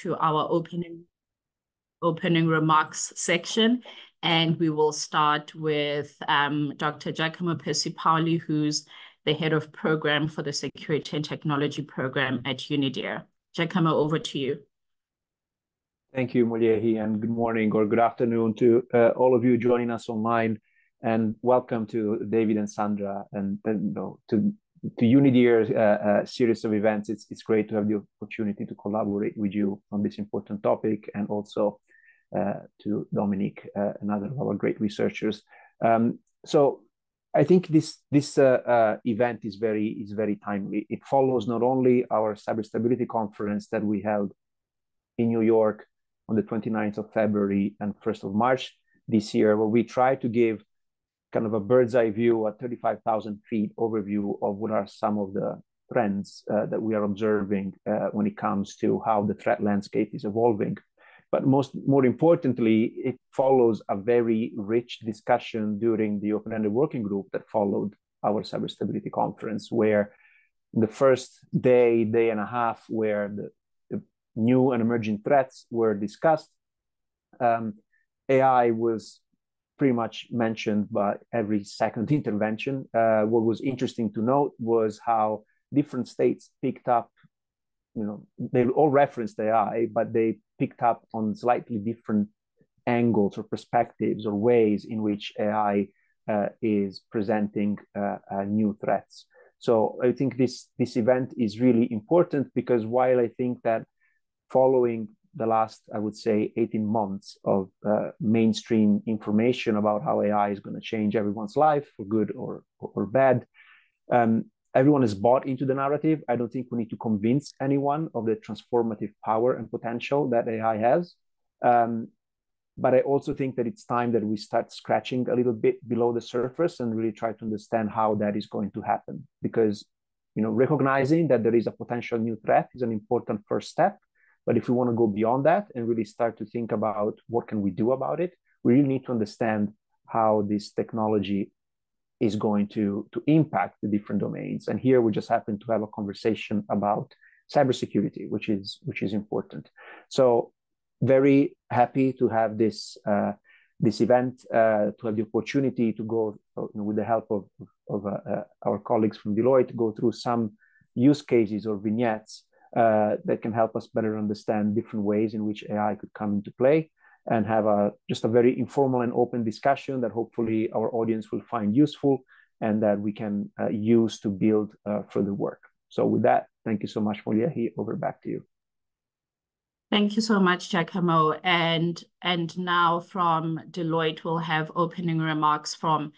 to our opening remarks section. And we will start with Dr. Giacomo Percipaoli, who's the head of program for the Security and Technology program at UNIDIR. Giacomo, over to you. Thank you, Muliehi, and good morning or good afternoon to all of you joining us online, and welcome to David and Sandra and to UNIDIR's series of events. It's great to have the opportunity to collaborate with you on this important topic, and also to Dominic, another of our great researchers. So I think this event is very timely. It follows not only our cybersecurity conference that we held in New York on the 29th of February and 1st of March this year, where we try to give kind of a bird's eye view, a 35,000 feet overview of what are some of the trends that we are observing when it comes to how the threat landscape is evolving. But more importantly, it follows a very rich discussion during the open-ended working group that followed our cybersecurity conference, where the first day and a half, where the new and emerging threats were discussed, AI was pretty much mentioned by every second intervention. What was interesting to note was how different states picked up, they all referenced AI, but they picked up on slightly different angles or perspectives or ways in which AI is presenting new threats. So I think this event is really important, because while I think that following the last, I would say, 18 months of mainstream information about how AI is going to change everyone's life for good or bad, everyone is bought into the narrative. I don't think we need to convince anyone of the transformative power and potential that AI has. But I also think that it's time that we start scratching a little bit below the surface and really try to understand how that is going to happen. Because, recognizing that there is a potential new threat is an important first step. But if we want to go beyond that and really start to think about what can we do about it, we really need to understand how this technology is going to impact the different domains. And here we just happen to have a conversation about cybersecurity, which is important. So very happy to have this event, to have the opportunity to go, with the help of our colleagues from Deloitte, go through some use cases or vignettes that can help us better understand different ways in which AI could come into play, and have just a very informal and open discussion that hopefully our audience will find useful and that we can use to build further work. So with that, thank you so much, Muliehi. Over back to you. Thank you so much, Giacomo. And now from Deloitte, we'll have opening remarks from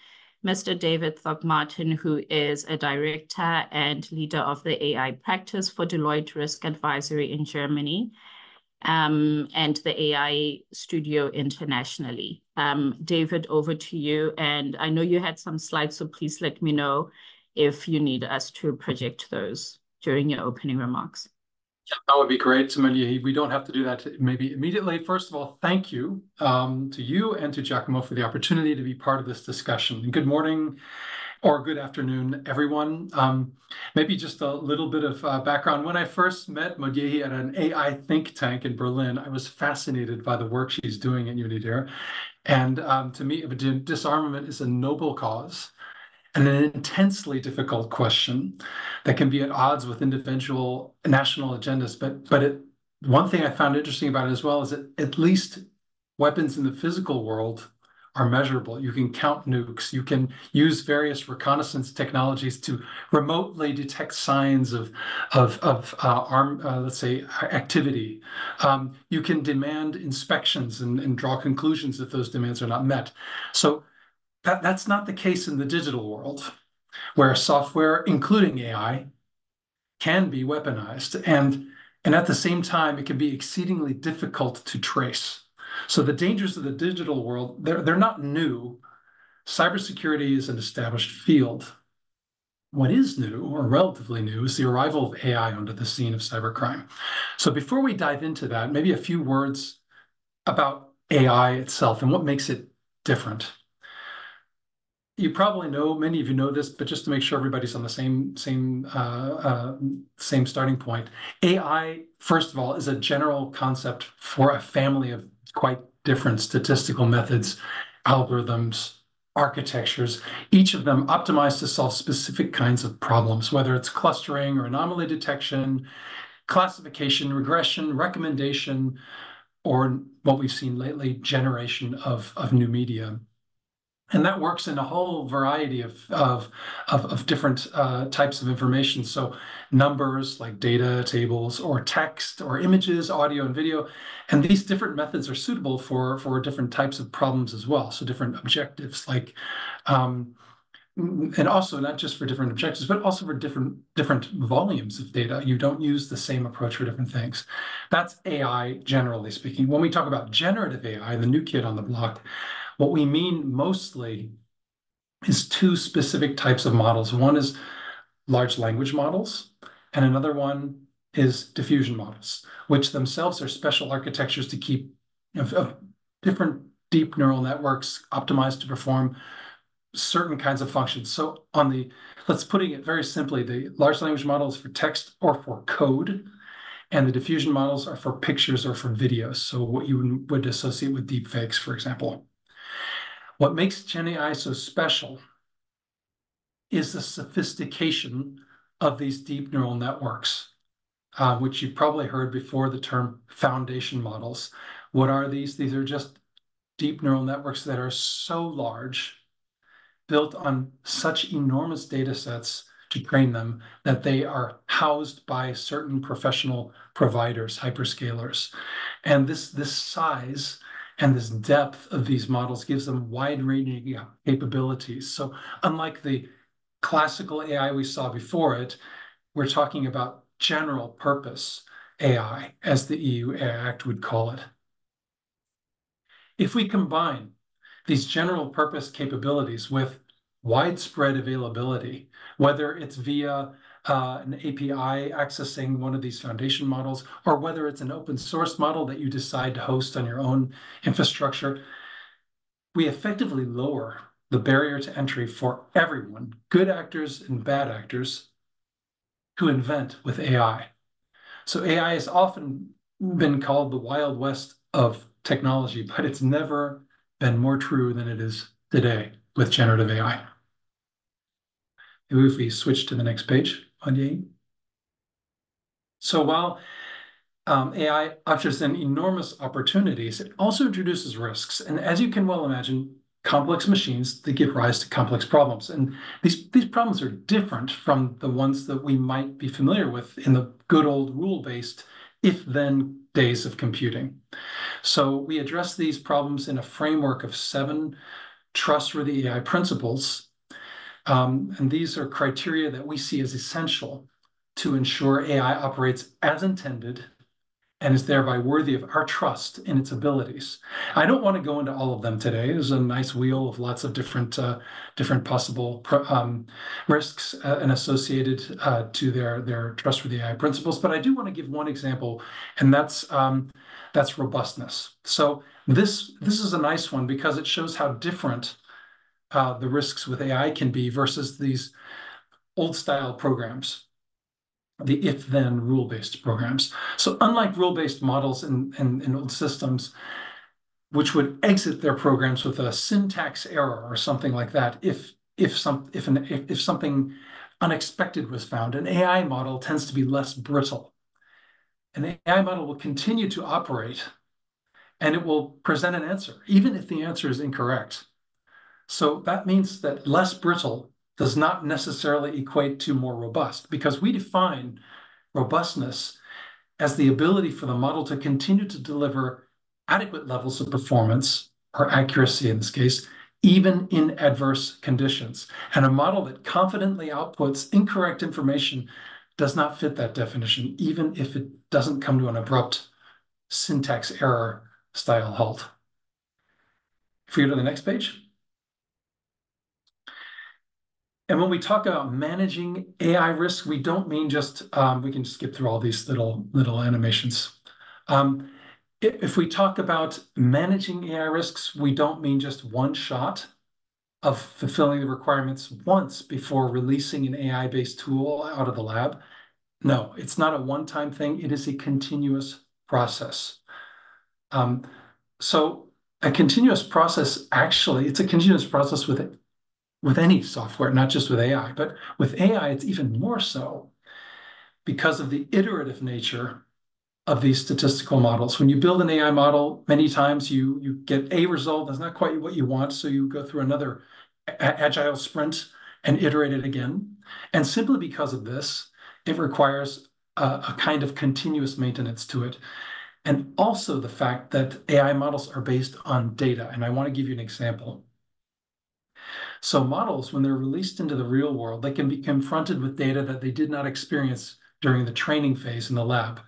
Mr. David Thogmartin, who is a director and leader of the AI practice for Deloitte Risk Advisory in Germany, and the AI studio internationally. David, over to you. And I know you had some slides, so please let me know if you need us to project those during your opening remarks. Yeah, that would be great, Muliehi. We don't have to do that maybe immediately. First of all, thank you to you and to Giacomo for the opportunity to be part of this discussion. And good morning or good afternoon, everyone. Maybe just a little bit of background. When I first met Muliehi at an AI think tank in Berlin, I was fascinated by the work she's doing at UNIDIR. And to me, disarmament is a noble cause and an intensely difficult question that can be at odds with individual national agendas. But one thing I found interesting about it as well is that at least weapons in the physical world are measurable. You can count nukes. You can use various reconnaissance technologies to remotely detect signs of let's say, activity. You can demand inspections and draw conclusions if those demands are not met. So that's not the case in the digital world, where software, including AI, can be weaponized. And at the same time, it can be exceedingly difficult to trace. So the dangers of the digital world, they're not new. Cybersecurity is an established field. What is new, or relatively new, is the arrival of AI onto the scene of cybercrime. So before we dive into that, maybe a few words about AI itself and what makes it different. you probably know, many of you know this, but just to make sure everybody's on the same starting point, AI, first of all, is a general concept for a family of quite different statistical methods, algorithms, architectures, each of them optimized to solve specific kinds of problems, whether it's clustering or anomaly detection, classification, regression, recommendation, or what we've seen lately, generation of new media. And that works in a whole variety of different types of information. So numbers like data tables, or text, or images, audio and video. And these different methods are suitable for different types of problems as well. So different objectives, like and also not just for different objectives, but also for different volumes of data. You don't use the same approach for different things. That's AI, generally speaking. When we talk about generative AI, the new kid on the block, what we mean mostly is two specific types of models. One is large language models, and another one is diffusion models, which themselves are special architectures to keep different deep neural networks optimized to perform certain kinds of functions. So let's putting it very simply, the large language models for text or for code, and the diffusion models are for pictures or for videos. So what you would associate with deepfakes, for example. What makes Gen AI so special is the sophistication of these deep neural networks, which you've probably heard before the term foundation models. What are these? These are just deep neural networks that are so large, built on such enormous data sets to train them, that they are housed by certain professional providers, hyperscalers. And this size and this depth of these models gives them wide-ranging capabilities. So unlike the classical AI we saw before it, we're talking about general purpose AI, as the EU AI Act would call it. If we combine these general purpose capabilities with widespread availability, whether it's via an API accessing one of these foundation models, or whether it's an open source model that you decide to host on your own infrastructure, we effectively lower the barrier to entry for everyone, good actors and bad actors, who invent with AI. So AI has often been called the Wild West of technology, but it's never been more true than it is today with generative AI. Maybe if we switch to the next page, Anye. So while AI ushers in enormous opportunities, it also introduces risks. And as you can well imagine, complex machines, they give rise to complex problems. And these problems are different from the ones that we might be familiar with in the good old rule-based if-then days of computing. So we address these problems in a framework of 7 trustworthy AI principles. And these are criteria that we see as essential to ensure AI operates as intended and is thereby worthy of our trust in its abilities. I don't want to go into all of them today. There's a nice wheel of lots of different possible risks and associated to their trustworthy AI principles. But I do want to give one example, and that's robustness. So this is a nice one because it shows how different the risks with AI can be versus these old-style programs, the if-then rule-based programs. So unlike rule-based models in old systems, which would exit their programs with a syntax error or something like that, if something unexpected was found, an AI model tends to be less brittle. An AI model will continue to operate, and it will present an answer, even if the answer is incorrect. So that means that less brittle does not necessarily equate to more robust, because we define robustness as the ability for the model to continue to deliver adequate levels of performance, or accuracy in this case, even in adverse conditions. And a model that confidently outputs incorrect information does not fit that definition, even if it doesn't come to an abrupt syntax error style halt. If we go to the next page. And when we talk about managing AI risk, we don't mean just, we can skip through all these little animations. If we talk about managing AI risks, we don't mean just one shot of fulfilling the requirements once before releasing an AI-based tool out of the lab. No, it's not a one-time thing. It is a continuous process. So a continuous process, actually, it's a continuous process with any software, not just with AI, but with AI, it's even more so because of the iterative nature of these statistical models. When you build an AI model, many times you get a result that's not quite what you want, so you go through another agile sprint and iterate it again. And simply because of this, it requires a kind of continuous maintenance to it. And also the fact that AI models are based on data. And I want to give you an example. So models, when they're released into the real world, they can be confronted with data that they did not experience during the training phase in the lab.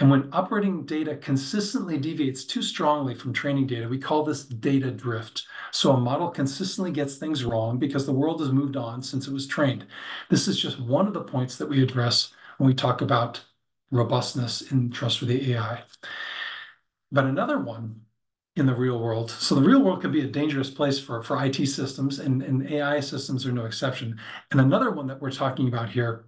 And when operating data consistently deviates too strongly from training data, we call this data drift. So a model consistently gets things wrong because the world has moved on since it was trained. This is just one of the points that we address when we talk about robustness in trustworthy AI. But another one in the real world, so the real world can be a dangerous place for IT systems, and AI systems are no exception. And another one that we're talking about here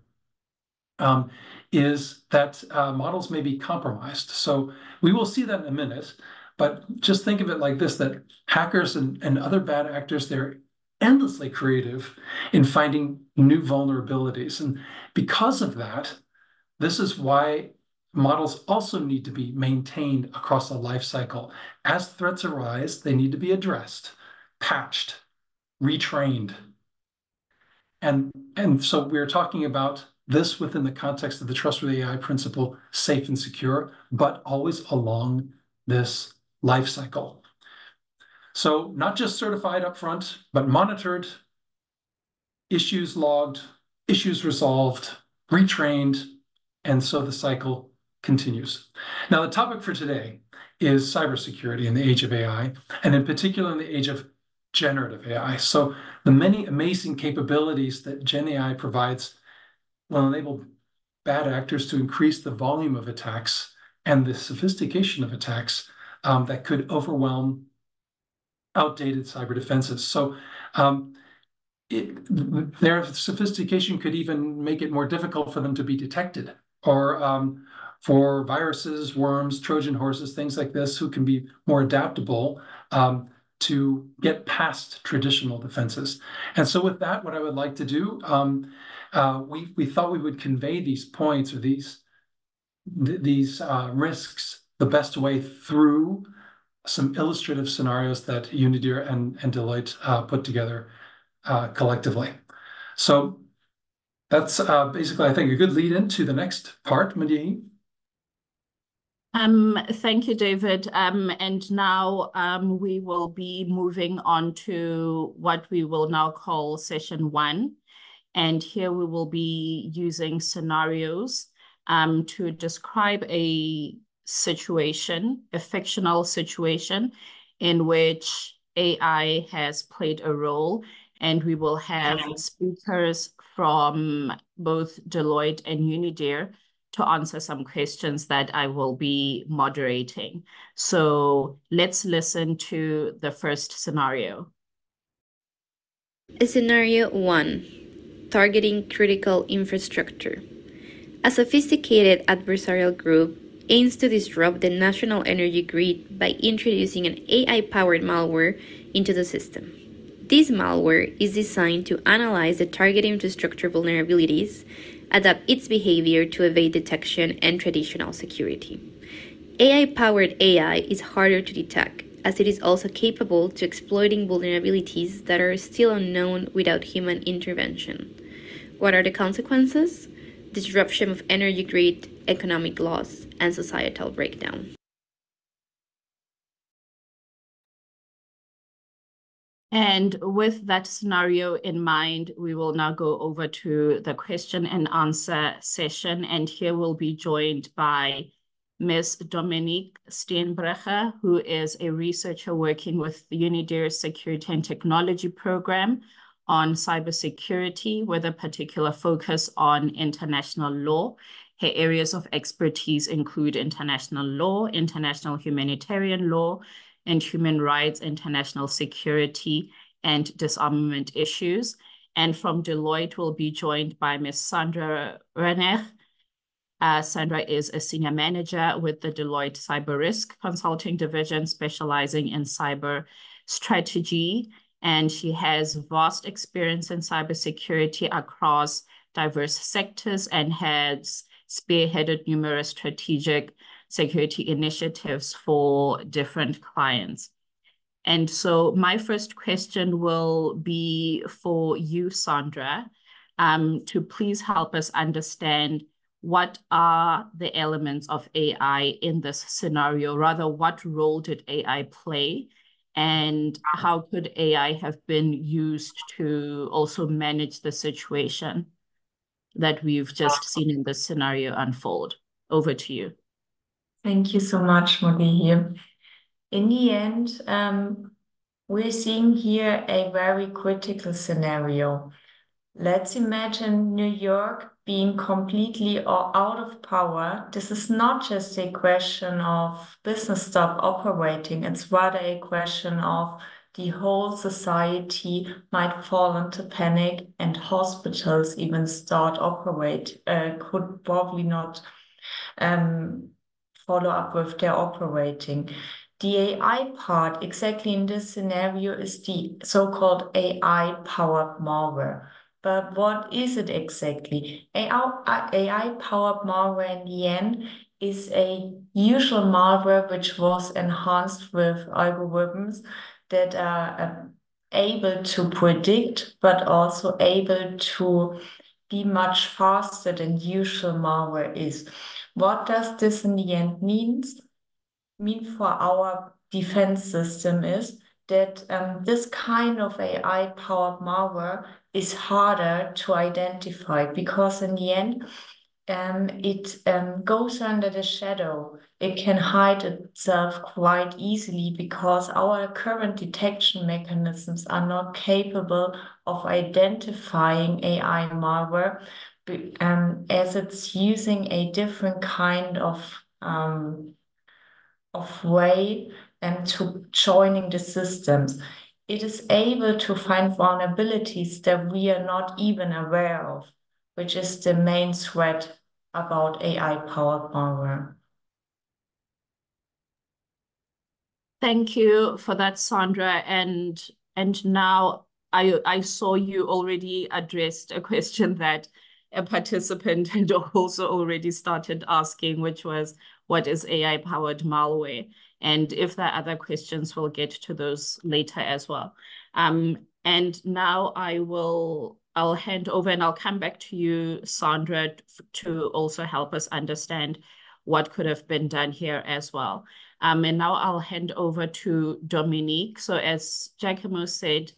is that models may be compromised. So we will see that in a minute, but just think of it like this, that hackers and other bad actors, they're endlessly creative in finding new vulnerabilities. And because of that, this is why models also need to be maintained across a life cycle. As threats arise, they need to be addressed, patched, retrained. And so we're talking about this within the context of the trustworthy AI principle, safe and secure, but always along this life cycle. So not just certified upfront, but monitored, issues logged, issues resolved, retrained, and so the cycle continues. Now, the topic for today is cybersecurity in the age of AI, and in particular in the age of generative AI. So the many amazing capabilities that Gen AI provides will enable bad actors to increase the volume of attacks and the sophistication of attacks that could overwhelm outdated cyber defenses. So their sophistication could even make it more difficult for them to be detected, or for viruses, worms, Trojan horses, things like this, who can be more adaptable to get past traditional defenses. And so with that, what I would like to do, we thought we would convey these points or these risks the best way through some illustrative scenarios that UNIDIR and Deloitte put together collectively. So that's basically, I think, a good lead into the next part, Madihi. Thank you, David. And now we will be moving on to what we will now call session 1. And here we will be using scenarios to describe a situation, a fictional situation in which AI has played a role. And we will have speakers from both Deloitte and UNIDIR to answer some questions that I will be moderating. So let's listen to the first scenario. Scenario 1. Targeting critical infrastructure. A sophisticated adversarial group aims to disrupt the national energy grid by introducing an AI-powered malware into the system. This malware is designed to analyze the target infrastructure vulnerabilities, adapt its behavior to evade detection and traditional security. AI-powered AI is harder to detect, as it is also capable to exploiting vulnerabilities that are still unknown without human intervention. What are the consequences? Disruption of energy grid, economic loss, and societal breakdown. And with that scenario in mind, we will now go over to the question and answer session. And here we'll be joined by Ms. Dominique Steenbrecher, who is a researcher working with the UNIDIR Security and Technology Program on cybersecurity, with a particular focus on international law. Her areas of expertise include international law, international humanitarian law, and human rights, international security, and disarmament issues. And from Deloitte, we'll be joined by Ms. Sandra Renech. Sandra is a senior manager with the Deloitte Cyber Risk Consulting Division, specializing in cyber strategy. And she has vast experience in cybersecurity across diverse sectors and has spearheaded numerous strategic security initiatives for different clients. And so my first question will be for you, Sandra, to please help us understand what are the elements of AI in this scenario? Rather, what role did AI play? And how could AI have been used to also manage the situation that we've just seen in this scenario unfold? Over to you. Thank you so much, Mogi. In the end, we're seeing here a very critical scenario. Let's imagine New York being completely or out of power. This is not just a question of business stop operating. It's rather a question of the whole society might fall into panic and hospitals even start operate, could probably not follow up with their operating. The AI part, exactly in this scenario, is the so-called AI-powered malware. But what is it exactly? AI-powered malware in the end is a usual malware which was enhanced with algorithms that are able to predict, but also able to be much faster than usual malware is. What does this in the end mean for our defense system is that this kind of AI-powered malware is harder to identify because in the end, it goes under the shadow. It can hide itself quite easily because our current detection mechanisms are not capable of identifying AI malware as it's using a different kind of way and to joining the systems. It is able to find vulnerabilities that we are not even aware of, which is the main threat about AI-powered malware. Thank you for that, Sandra. And now I saw you already addressed a question that a participant had also already started asking, which was, what is AI-powered malware? And if there are other questions, we'll get to those later as well. And now I'll hand over and I'll come back to you, Sandra, to also help us understand what could have been done here as well. And now I'll hand over to Dominique. So as Giacomo said,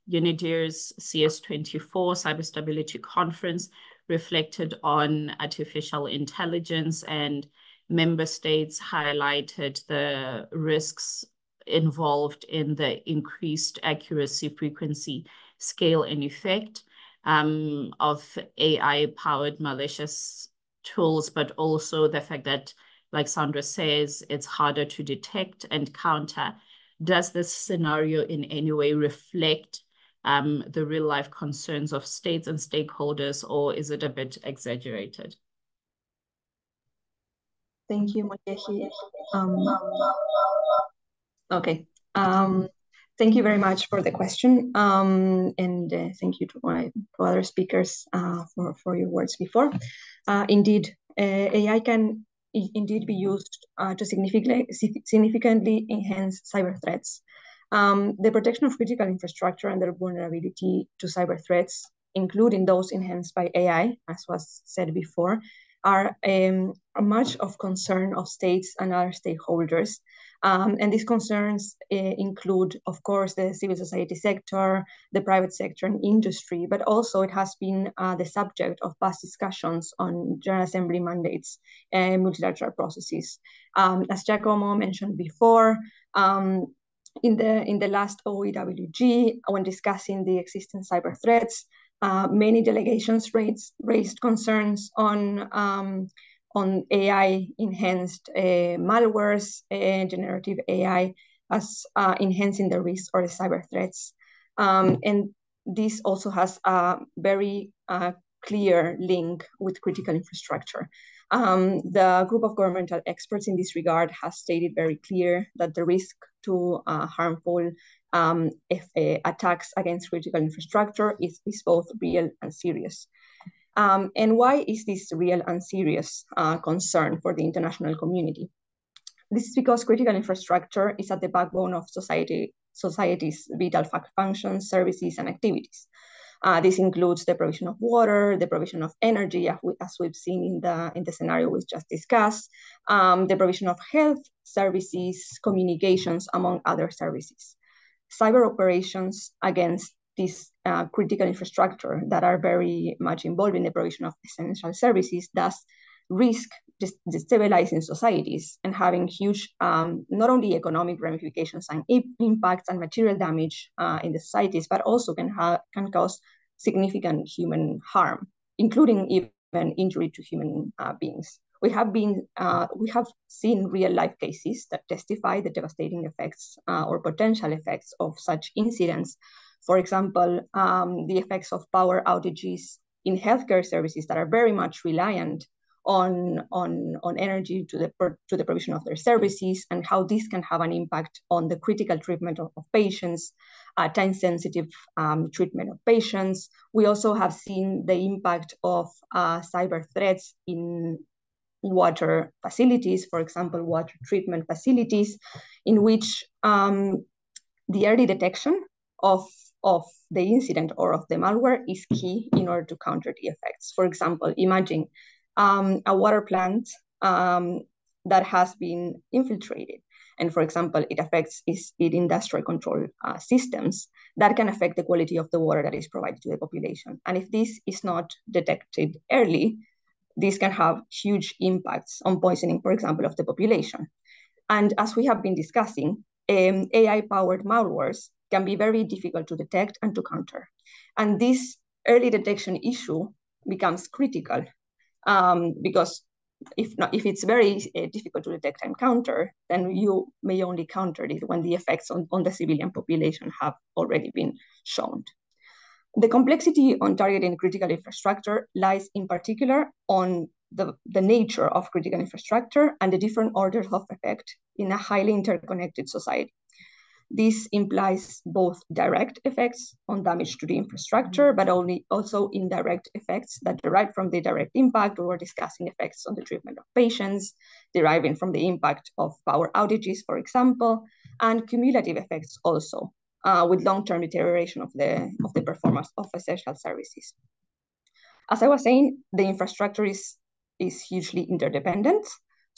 UNIDIR's CS24 Cyber Stability Conference reflected on artificial intelligence, and member states highlighted the risks involved in the increased accuracy, frequency, scale, and effect of AI-powered malicious tools, but also the fact that, like Sandra says, it's harder to detect and counter. Does this scenario in any way reflect the real-life concerns of states and stakeholders, or is it a bit exaggerated? Thank you, Moyehi. Okay. Thank you very much for the question, and thank you to other speakers for your words before. Indeed, AI can indeed be used to significantly enhance cyber threats. The protection of critical infrastructure and their vulnerability to cyber threats, including those enhanced by AI, as was said before, are much of concern of states and other stakeholders. And these concerns include, of course, the civil society sector, the private sector and industry, but also it has been the subject of past discussions on General Assembly mandates and multilateral processes. As Giacomo mentioned before, in the last OEWG, when discussing the existing cyber threats, many delegations raised concerns on AI-enhanced malwares and generative AI as enhancing the risk or the cyber threats. And this also has a very clear link with critical infrastructure. The group of governmental experts in this regard has stated very clear that the risk to harmful attacks against critical infrastructure is both real and serious. And why is this real and serious concern for the international community? This is because critical infrastructure is at the backbone of society's vital functions, services, and activities. This includes the provision of water, the provision of energy, as we've seen in the scenario we just discussed, the provision of health services, communications, among other services. Cyber operations against this critical infrastructure that are very much involved in the provision of essential services thus risk destabilizing societies and having huge, not only economic ramifications and impacts and material damage in the societies, but also can cause significant human harm, including even injury to human beings. We have seen real life cases that testify the devastating effects or potential effects of such incidents. For example, the effects of power outages in healthcare services that are very much reliant on energy to the provision of their services, and how this can have an impact on the critical treatment of patients, time-sensitive treatment of patients. We also have seen the impact of cyber threats in water facilities, for example, water treatment facilities, in which the early detection of the incident or of the malware is key in order to counter the effects. For example, imagine a water plant that has been infiltrated, and for example, it affects its industrial control systems that can affect the quality of the water that is provided to the population. And if this is not detected early, this can have huge impacts on poisoning, for example, of the population. And as we have been discussing, AI-powered malwares can be very difficult to detect and to counter. And this early detection issue becomes critical because if it's very difficult to detect and counter, then you may only counter it when the effects on the civilian population have already been shown. The complexity on targeting critical infrastructure lies in particular on the nature of critical infrastructure and the different orders of effect in a highly interconnected society. This implies both direct effects on damage to the infrastructure, but also indirect effects that derive from the direct impact. We were discussing effects on the treatment of patients, deriving from the impact of power outages, for example, and cumulative effects also, with long-term deterioration of the performance of essential services. As I was saying, the infrastructure is hugely interdependent.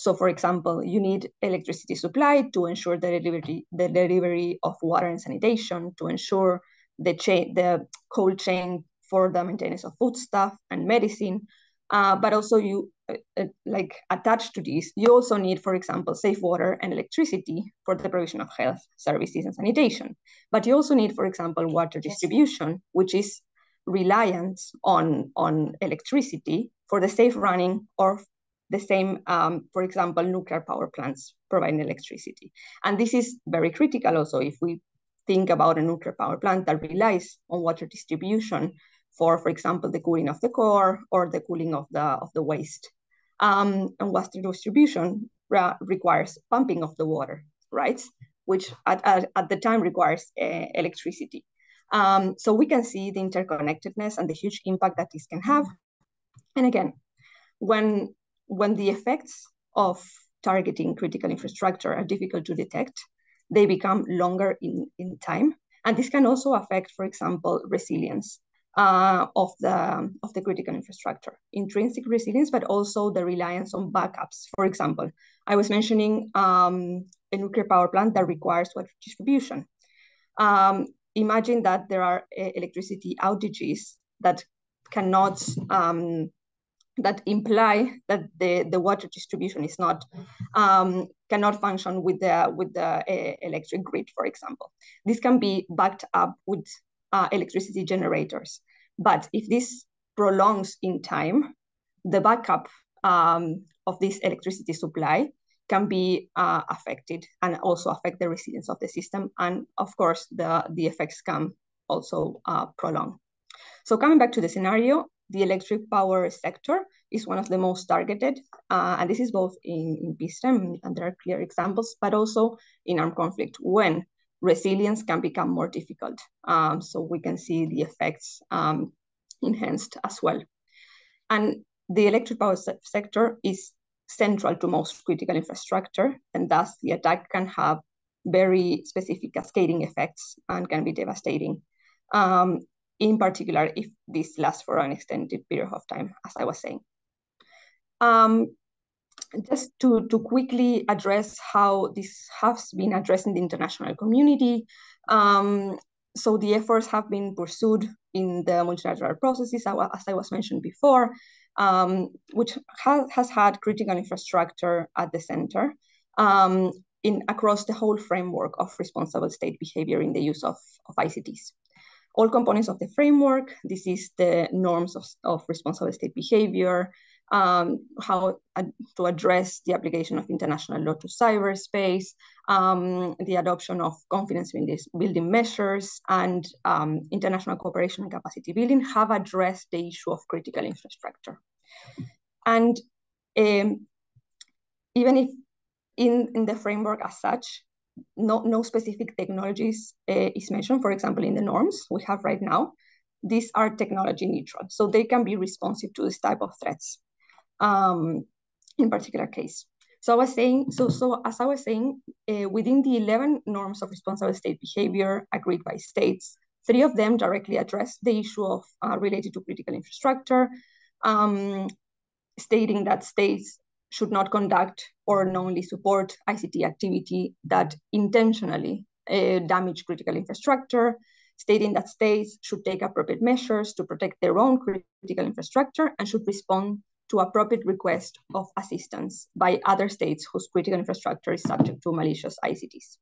So, for example, you need electricity supply to ensure the delivery of water and sanitation, to ensure the cold chain for the maintenance of foodstuff and medicine. But also, like attached to this, you also need, for example, safe water and electricity for the provision of health services and sanitation. But you also need, for example, water distribution, which is reliant on electricity for the safe running of the same, for example, nuclear power plants providing electricity. And this is very critical also if we think about a nuclear power plant that relies on water distribution for example, the cooling of the core or the cooling of the waste. And water distribution requires pumping of the water, right? Which at the time requires electricity. So we can see the interconnectedness and the huge impact that this can have. And again, when the effects of targeting critical infrastructure are difficult to detect, they become longer in time. And this can also affect, for example, resilience of the critical infrastructure, intrinsic resilience, but also the reliance on backups. For example, I was mentioning a nuclear power plant that requires water distribution. Imagine that there are electricity outages that cannot that imply that the water distribution is not cannot function with the electric grid, for example. This can be backed up with electricity generators. But if this prolongs in time, the backup of this electricity supply can be affected and also affect the resilience of the system. And of course, the effects come also prolonged. So coming back to the scenario, the electric power sector is one of the most targeted, and this is both in peacetime, and there are clear examples, but also in armed conflict, when resilience can become more difficult. So we can see the effects enhanced as well. And the electric power sector is central to most critical infrastructure, and thus the attack can have very specific cascading effects and can be devastating. In particular, if this lasts for an extended period of time, as I was saying. Just to quickly address how this has been addressed in the international community. So the efforts have been pursued in the multilateral processes, as I was mentioned before, which has had critical infrastructure at the center across the whole framework of responsible state behavior in the use of ICTs. All components of the framework, this is the norms of responsible state behavior, how to address the application of international law to cyberspace, the adoption of confidence building measures, and international cooperation and capacity building have addressed the issue of critical infrastructure. And even if in the framework as such, no specific technologies is mentioned, for example, in the norms we have right now, these are technology neutral, so they can be responsive to this type of threats in particular case. So as I was saying, within the 11 norms of responsible state behavior agreed by states, 3 of them directly address the issue of related to critical infrastructure, stating that states should not conduct or knowingly support ICT activity that intentionally damage critical infrastructure, stating that states should take appropriate measures to protect their own critical infrastructure and should respond to appropriate request of assistance by other states whose critical infrastructure is subject to malicious ICTs.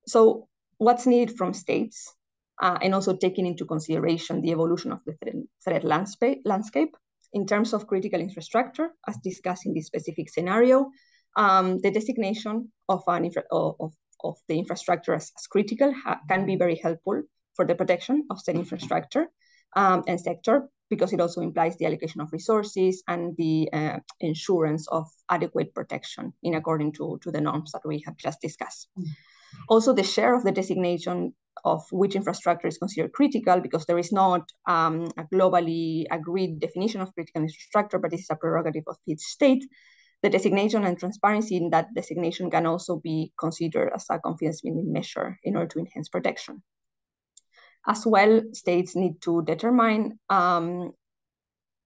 So what's needed from states, and also taking into consideration the evolution of the threat landscape, in terms of critical infrastructure, as discussed in this specific scenario, the designation of the infrastructure as critical can be very helpful for the protection of said infrastructure and sector, because it also implies the allocation of resources and the insurance of adequate protection in according to the norms that we have just discussed. Also, the share of the designation of which infrastructure is considered critical, because there is not a globally agreed definition of critical infrastructure, but this is a prerogative of each state. The designation and transparency in that designation can also be considered as a confidence building measure in order to enhance protection. As well, states need to determine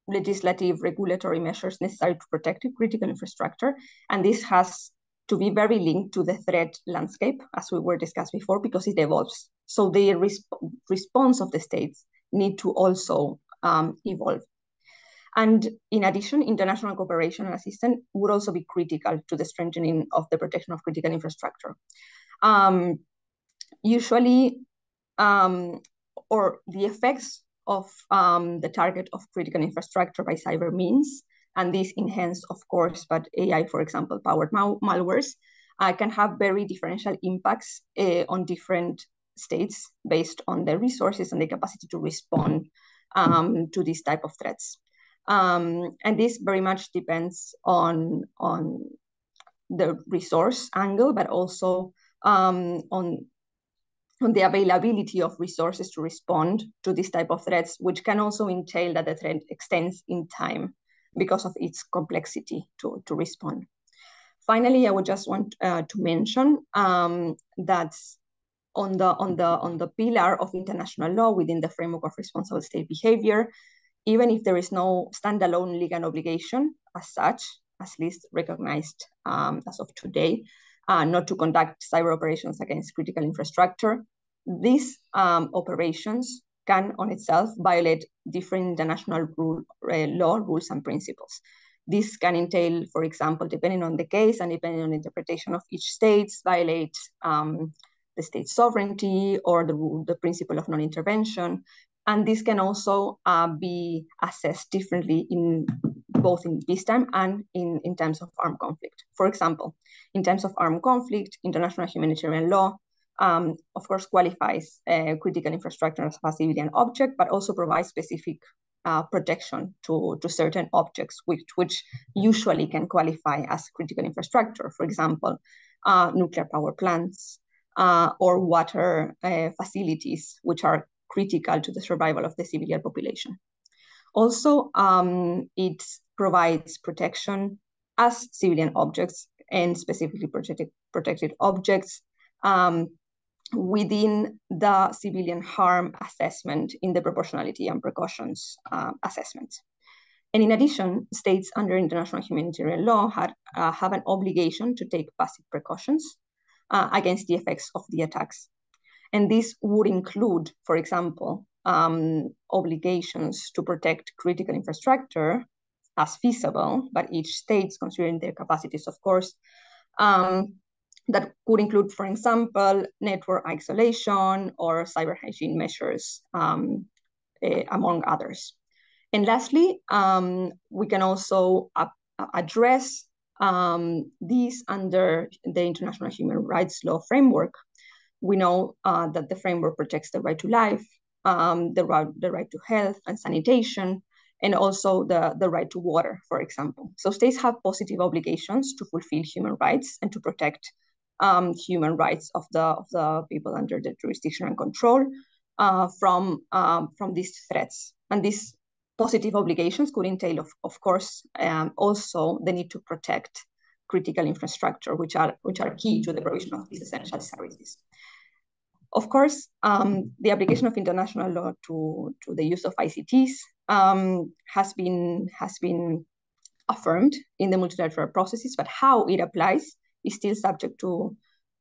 legislative regulatory measures necessary to protect critical infrastructure, and this has to be very linked to the threat landscape, as we were discussed before, because it evolves. So the response of the states need to also evolve. And in addition, international cooperation and assistance would also be critical to the strengthening of the protection of critical infrastructure. Usually, or the effects of the target of critical infrastructure by cyber means, and this enhanced, of course, but AI, for example, powered malwares, can have very differential impacts on different states based on their resources and the capacity to respond to these type of threats. And this very much depends on the resource angle, but also on the availability of resources to respond to this type of threats, which can also entail that the threat extends in time because of its complexity to respond. Finally, I would just want to mention that on the pillar of international law within the framework of responsible state behavior, even if there is no standalone legal obligation as such, at least recognized as of today, not to conduct cyber operations against critical infrastructure, these operations can on itself violate different international law rules and principles. This can entail, for example, depending on the case and depending on the interpretation of each state, violate the state's sovereignty or the principle of non-intervention. And this can also be assessed differently in both in peacetime and in terms of armed conflict. For example, in terms of armed conflict, international humanitarian law of course, qualifies critical infrastructure as a civilian object, but also provides specific protection to certain objects, which usually can qualify as critical infrastructure. For example, nuclear power plants or water facilities, which are critical to the survival of the civilian population. Also, it provides protection as civilian objects and specifically protected objects within the civilian harm assessment in the proportionality and precautions assessment. And in addition, states under international humanitarian law have an obligation to take passive precautions against the effects of the attacks. And this would include, for example, obligations to protect critical infrastructure as feasible, but each state considering their capacities, of course, that could include, for example, network isolation or cyber hygiene measures, among others. And lastly, we can also address these under the international human rights law framework. We know that the framework protects the right to life, the right to health and sanitation, and also the right to water, for example. So states have positive obligations to fulfill human rights and to protect human rights of the people under the jurisdiction and control from these threats. And these positive obligations could entail, of course, also the need to protect critical infrastructure, which are key to the provision of these essential services. Of course, the application of international law to the use of ICTs has been affirmed in the multilateral processes, but how it applies is still subject to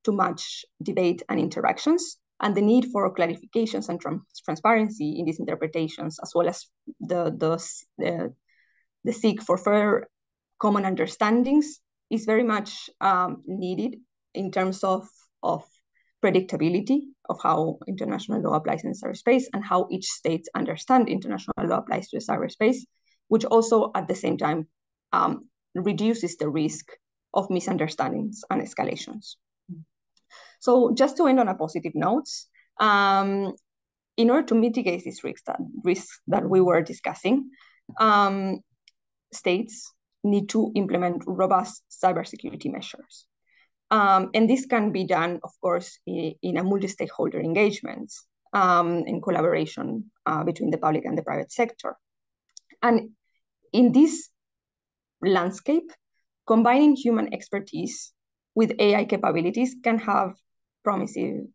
much debate and interactions, and the need for clarifications and transparency in these interpretations, as well as the seek for further common understandings, is very much needed in terms of predictability of how international law applies in cyberspace and how each state understands international law applies to the cyberspace, which also at the same time reduces the risk of misunderstandings and escalations. So just to end on a positive note, in order to mitigate these risks that we were discussing, states need to implement robust cybersecurity measures. And this can be done, of course, in a multi-stakeholder engagement in collaboration between the public and the private sector. And in this landscape, combining human expertise with AI capabilities can have promising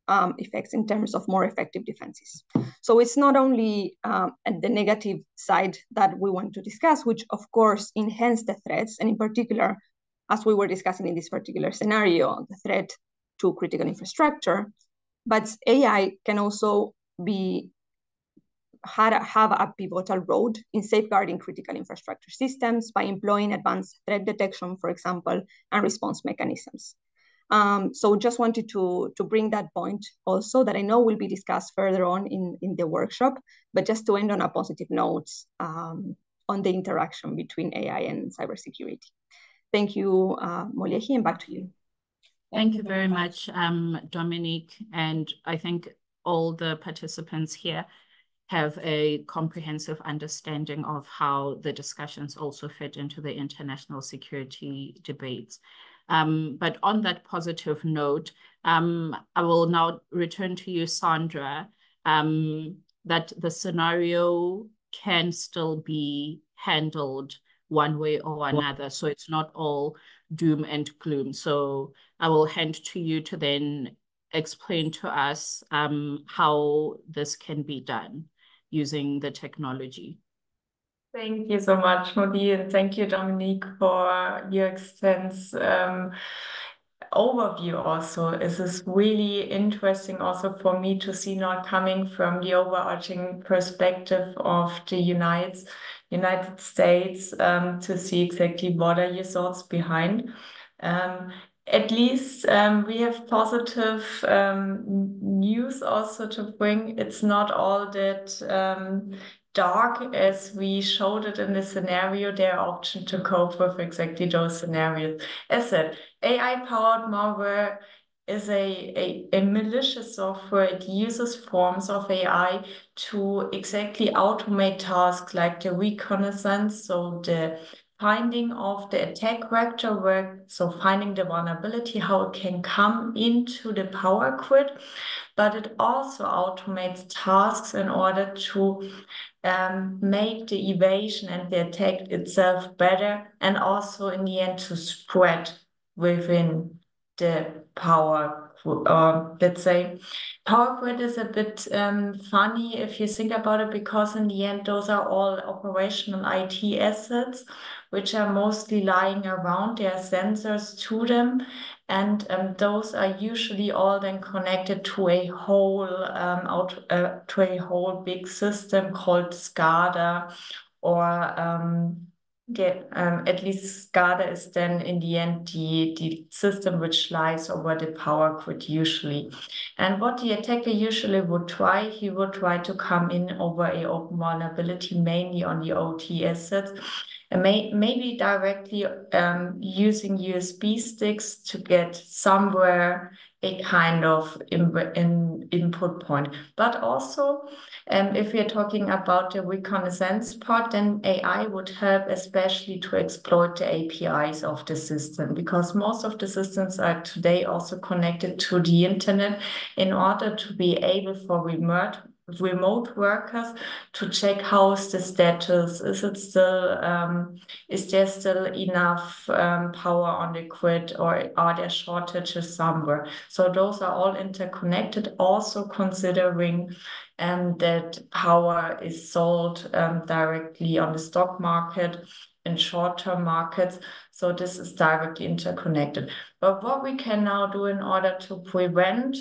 effects in terms of more effective defenses. So it's not only at the negative side that we want to discuss, which of course enhance the threats, and in particular, as we were discussing in this particular scenario, the threat to critical infrastructure, but AI can also have a pivotal role in safeguarding critical infrastructure systems by employing advanced threat detection, for example, and response mechanisms. So just wanted to bring that point also, that I know will be discussed further on in the workshop, but just to end on a positive note on the interaction between AI and cybersecurity. Thank you, Moliehi, and back to you. Thank you very much, Dominique. And I think all the participants here have a comprehensive understanding of how the discussions also fit into the international security debates. But on that positive note, I will now return to you, Sandra, that the scenario can still be handled one way or another. So it's not all doom and gloom. So I will hand to you to then explain to us how this can be done using the technology. Thank you so much, Modi, and thank you, Dominique, for your extensive overview also. This is really interesting also for me to see, not coming from the overarching perspective of the United States, to see exactly what are your thoughts behind. At least we have positive news also to bring. It's not all that dark as we showed it in the scenario. There are options to cope with exactly those scenarios. As said, AI-powered malware is a malicious software. It uses forms of AI to exactly automate tasks like the reconnaissance, so the finding of the attack vector, so finding the vulnerability, how it can come into the power grid, but it also automates tasks in order to make the evasion and the attack itself better, and also in the end to spread within the power, let's say. Power grid is a bit funny if you think about it, because in the end, those are all operational IT assets, which are mostly lying around. There are sensors to them, and those are usually all then connected to a whole big system called SCADA, or at least SCADA is then in the end the system which lies over the power grid usually. And what the attacker usually would try, he would try to come in over a open vulnerability, mainly on the OT assets, and maybe directly using USB sticks to get somewhere a kind of input point. But also, if we are talking about the reconnaissance part, then AI would help especially to exploit the APIs of the system, because most of the systems are today also connected to the internet in order to be able for remote workers to check how is the status. Is it still is there still enough power on the grid, or are there shortages somewhere? So those are all interconnected, also considering that power is sold directly on the stock market in short-term markets. So this is directly interconnected. But what we can now do in order to prevent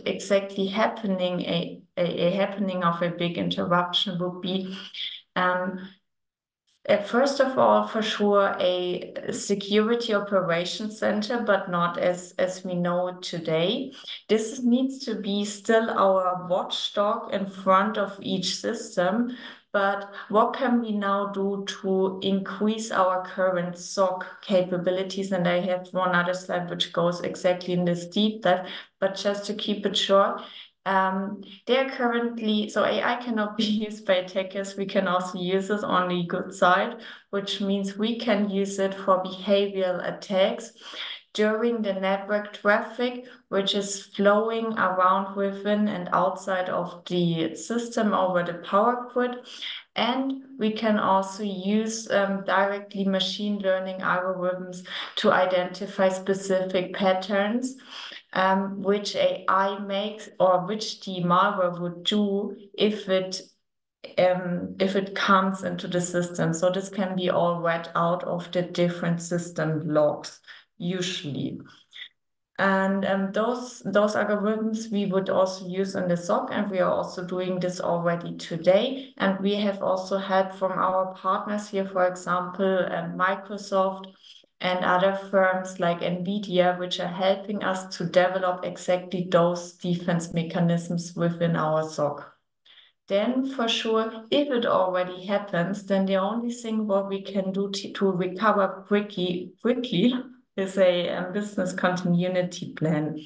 exactly happening a happening of a big interruption would be first of all, for sure, a security operations center, but not as we know it today. This needs to be still our watchdog in front of each system. But what can we now do to increase our current SOC capabilities? And I have one other slide which goes exactly in this deep dive, but just to keep it short, they're currently, so AI cannot be used by attackers. We can also use it on the good side, which means we can use it for behavioral attacks during the network traffic, which is flowing around within and outside of the system over the power grid. And we can also use directly machine learning algorithms to identify specific patterns, which AI makes, or which the malware would do if it comes into the system. So this can be all read out of the different system logs, usually. And those algorithms we would also use in the SOC, and we are also doing this already today. And we have also help from our partners here, for example, Microsoft and other firms like NVIDIA, which are helping us to develop exactly those defense mechanisms within our SOC. Then for sure, if it already happens, then the only thing what we can do to recover quickly is a business continuity plan.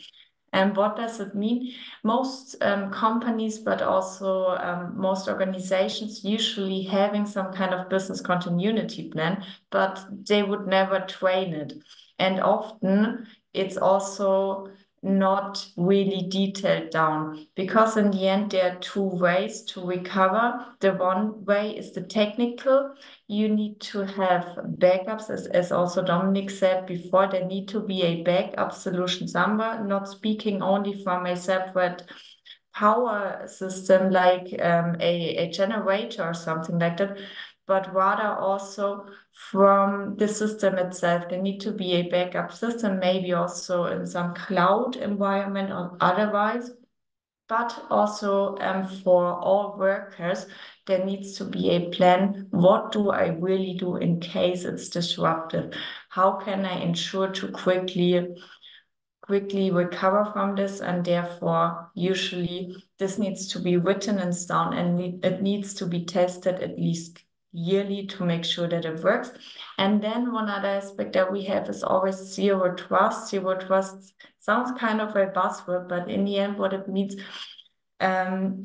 And what does it mean? Most companies, but also most organizations usually having some kind of business continuity plan, but they would never train it. And often it's also not really detailed down, because in the end there are two ways to recover. The one way is the technical. You need to have backups, as also Dominic said before. There need to be a backup solution somewhere, not speaking only from a separate power system like a generator or something like that, but rather also from the system itself. There need to be a backup system, maybe also in some cloud environment or otherwise. But also for all workers, there needs to be a plan. What do I really do in case it's disrupted? How can I ensure to quickly recover from this? And therefore, usually this needs to be written in stone, and it needs to be tested at least yearly to make sure that it works. And then one other aspect that we have is always zero trust. Zero trust sounds kind of a buzzword, but in the end, what it means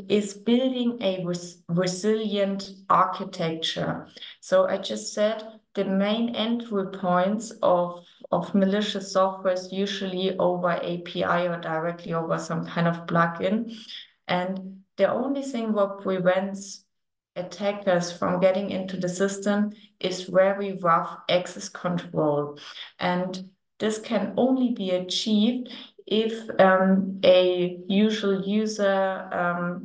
is building a resilient architecture. So I just said the main entry points of malicious software is usually over API or directly over some kind of plugin. And the only thing what prevents attackers from getting into the system is very rough access control. And this can only be achieved if a usual user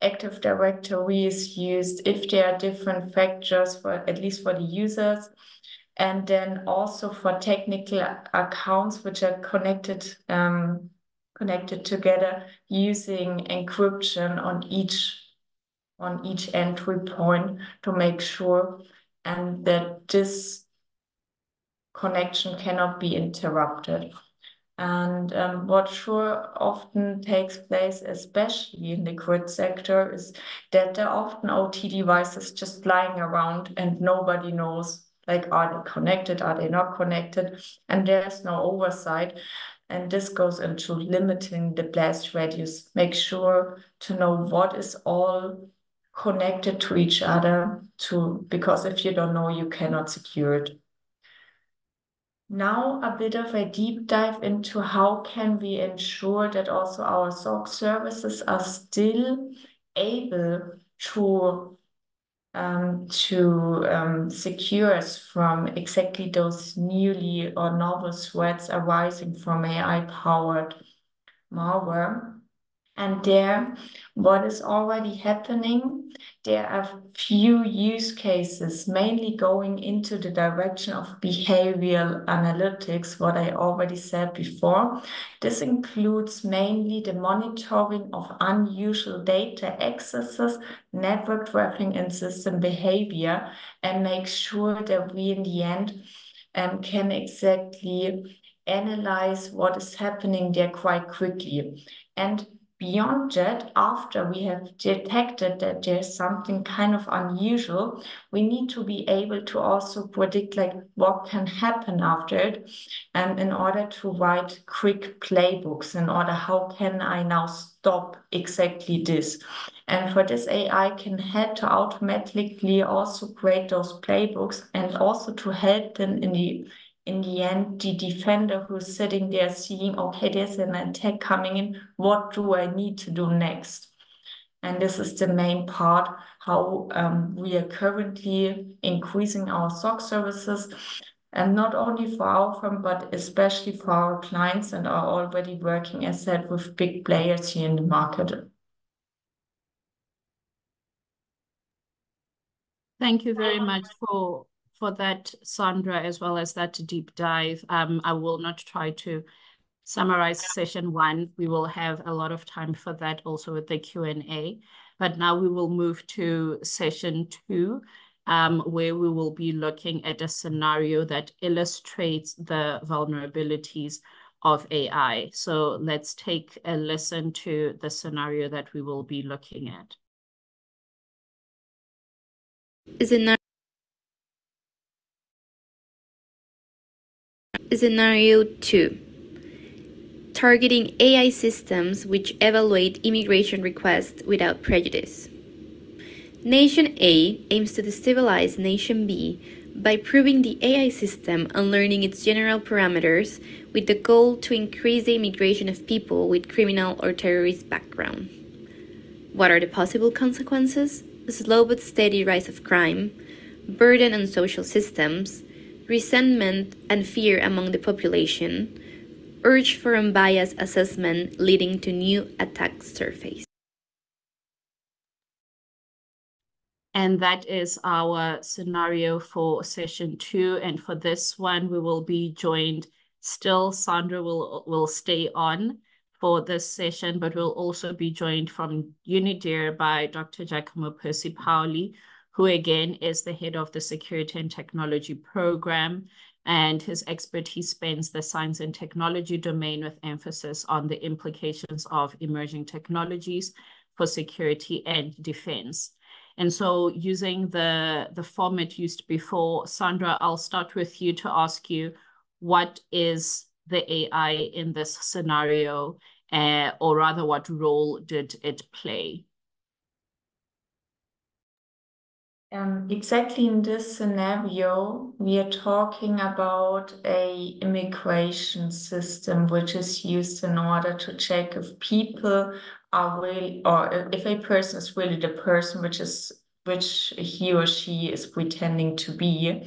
Active Directory is used, if there are different factors for at least for the users, and then also for technical accounts which are connected together using encryption on each entry point to make sure and that this connection cannot be interrupted. And what sure often takes place, especially in the grid sector, is that there are often OT devices just lying around and nobody knows, like, are they connected, are they not connected? And there's no oversight. And this goes into limiting the blast radius. Make sure to know what is all connected to each other, because if you don't know, you cannot secure it. Now a bit of a deep dive into how can we ensure that also our SOC services are still able to secure us from exactly those newly or novel threats arising from AI-powered malware. And there, what is already happening, there are few use cases, mainly going into the direction of behavioral analytics, what I already said before. This includes mainly the monitoring of unusual data accesses, network traffic, and system behavior, and make sure that we, in the end, can exactly analyze what is happening there quite quickly. And beyond that, after we have detected that there's something kind of unusual, we need to be able to also predict like what can happen after it, and in order to write quick playbooks in order how can I now stop exactly this. And for this, AI can help to automatically also create those playbooks and also to help them in the end, the defender who's sitting there seeing, okay, there's an attack coming in, what do I need to do next? And this is the main part, how we are currently increasing our SOC services, and not only for our firm, but especially for our clients, and are already working, as said, with big players here in the market. Thank you very much for that, Sandra, as well as that deep dive. I will not try to summarize session 1. We will have a lot of time for that also with the Q&A. But now we will move to session 2, where we will be looking at a scenario that illustrates the vulnerabilities of AI. So let's take a listen to the scenario that we will be looking at. Scenario 2. Targeting AI systems which evaluate immigration requests without prejudice. Nation A aims to destabilize Nation B by proving the AI system and learning its general parameters with the goal to increase the immigration of people with criminal or terrorist background. What are the possible consequences? A slow but steady rise of crime, burden on social systems, resentment and fear among the population, urge for unbiased assessment leading to new attacks surface. And that is our scenario for session 2. And for this one, we will be joined still. Sandra will stay on for this session, but we'll also be joined from UNIDIR by Dr. Giacomo Percy-Paoli, who again is the head of the Security and Technology Program, and his expertise spans the science and technology domain with emphasis on the implications of emerging technologies for security and defense. And so using the format used before, Sandra, I'll start with you to ask you, what is the AI in this scenario, or rather, what role did it play? Exactly in this scenario, we are talking about a immigration system which is used in order to check if people are really, or if a person is really the person which he or she is pretending to be.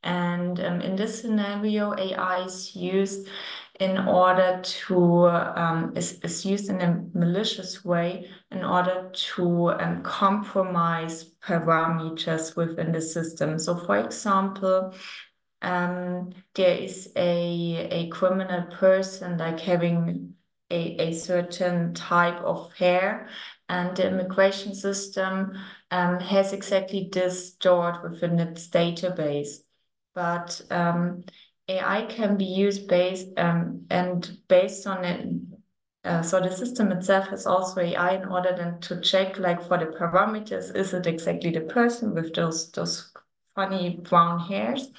And in this scenario, AI is used in order to is used in a malicious way in order to compromise parameters within the system. So, for example, there is a criminal person like having a certain type of hair, and the immigration system has exactly this stored within its database. But AI can be used based on it. So the system itself has also AI in order then to check, like for the parameters, is it exactly the person with those funny brown hairs?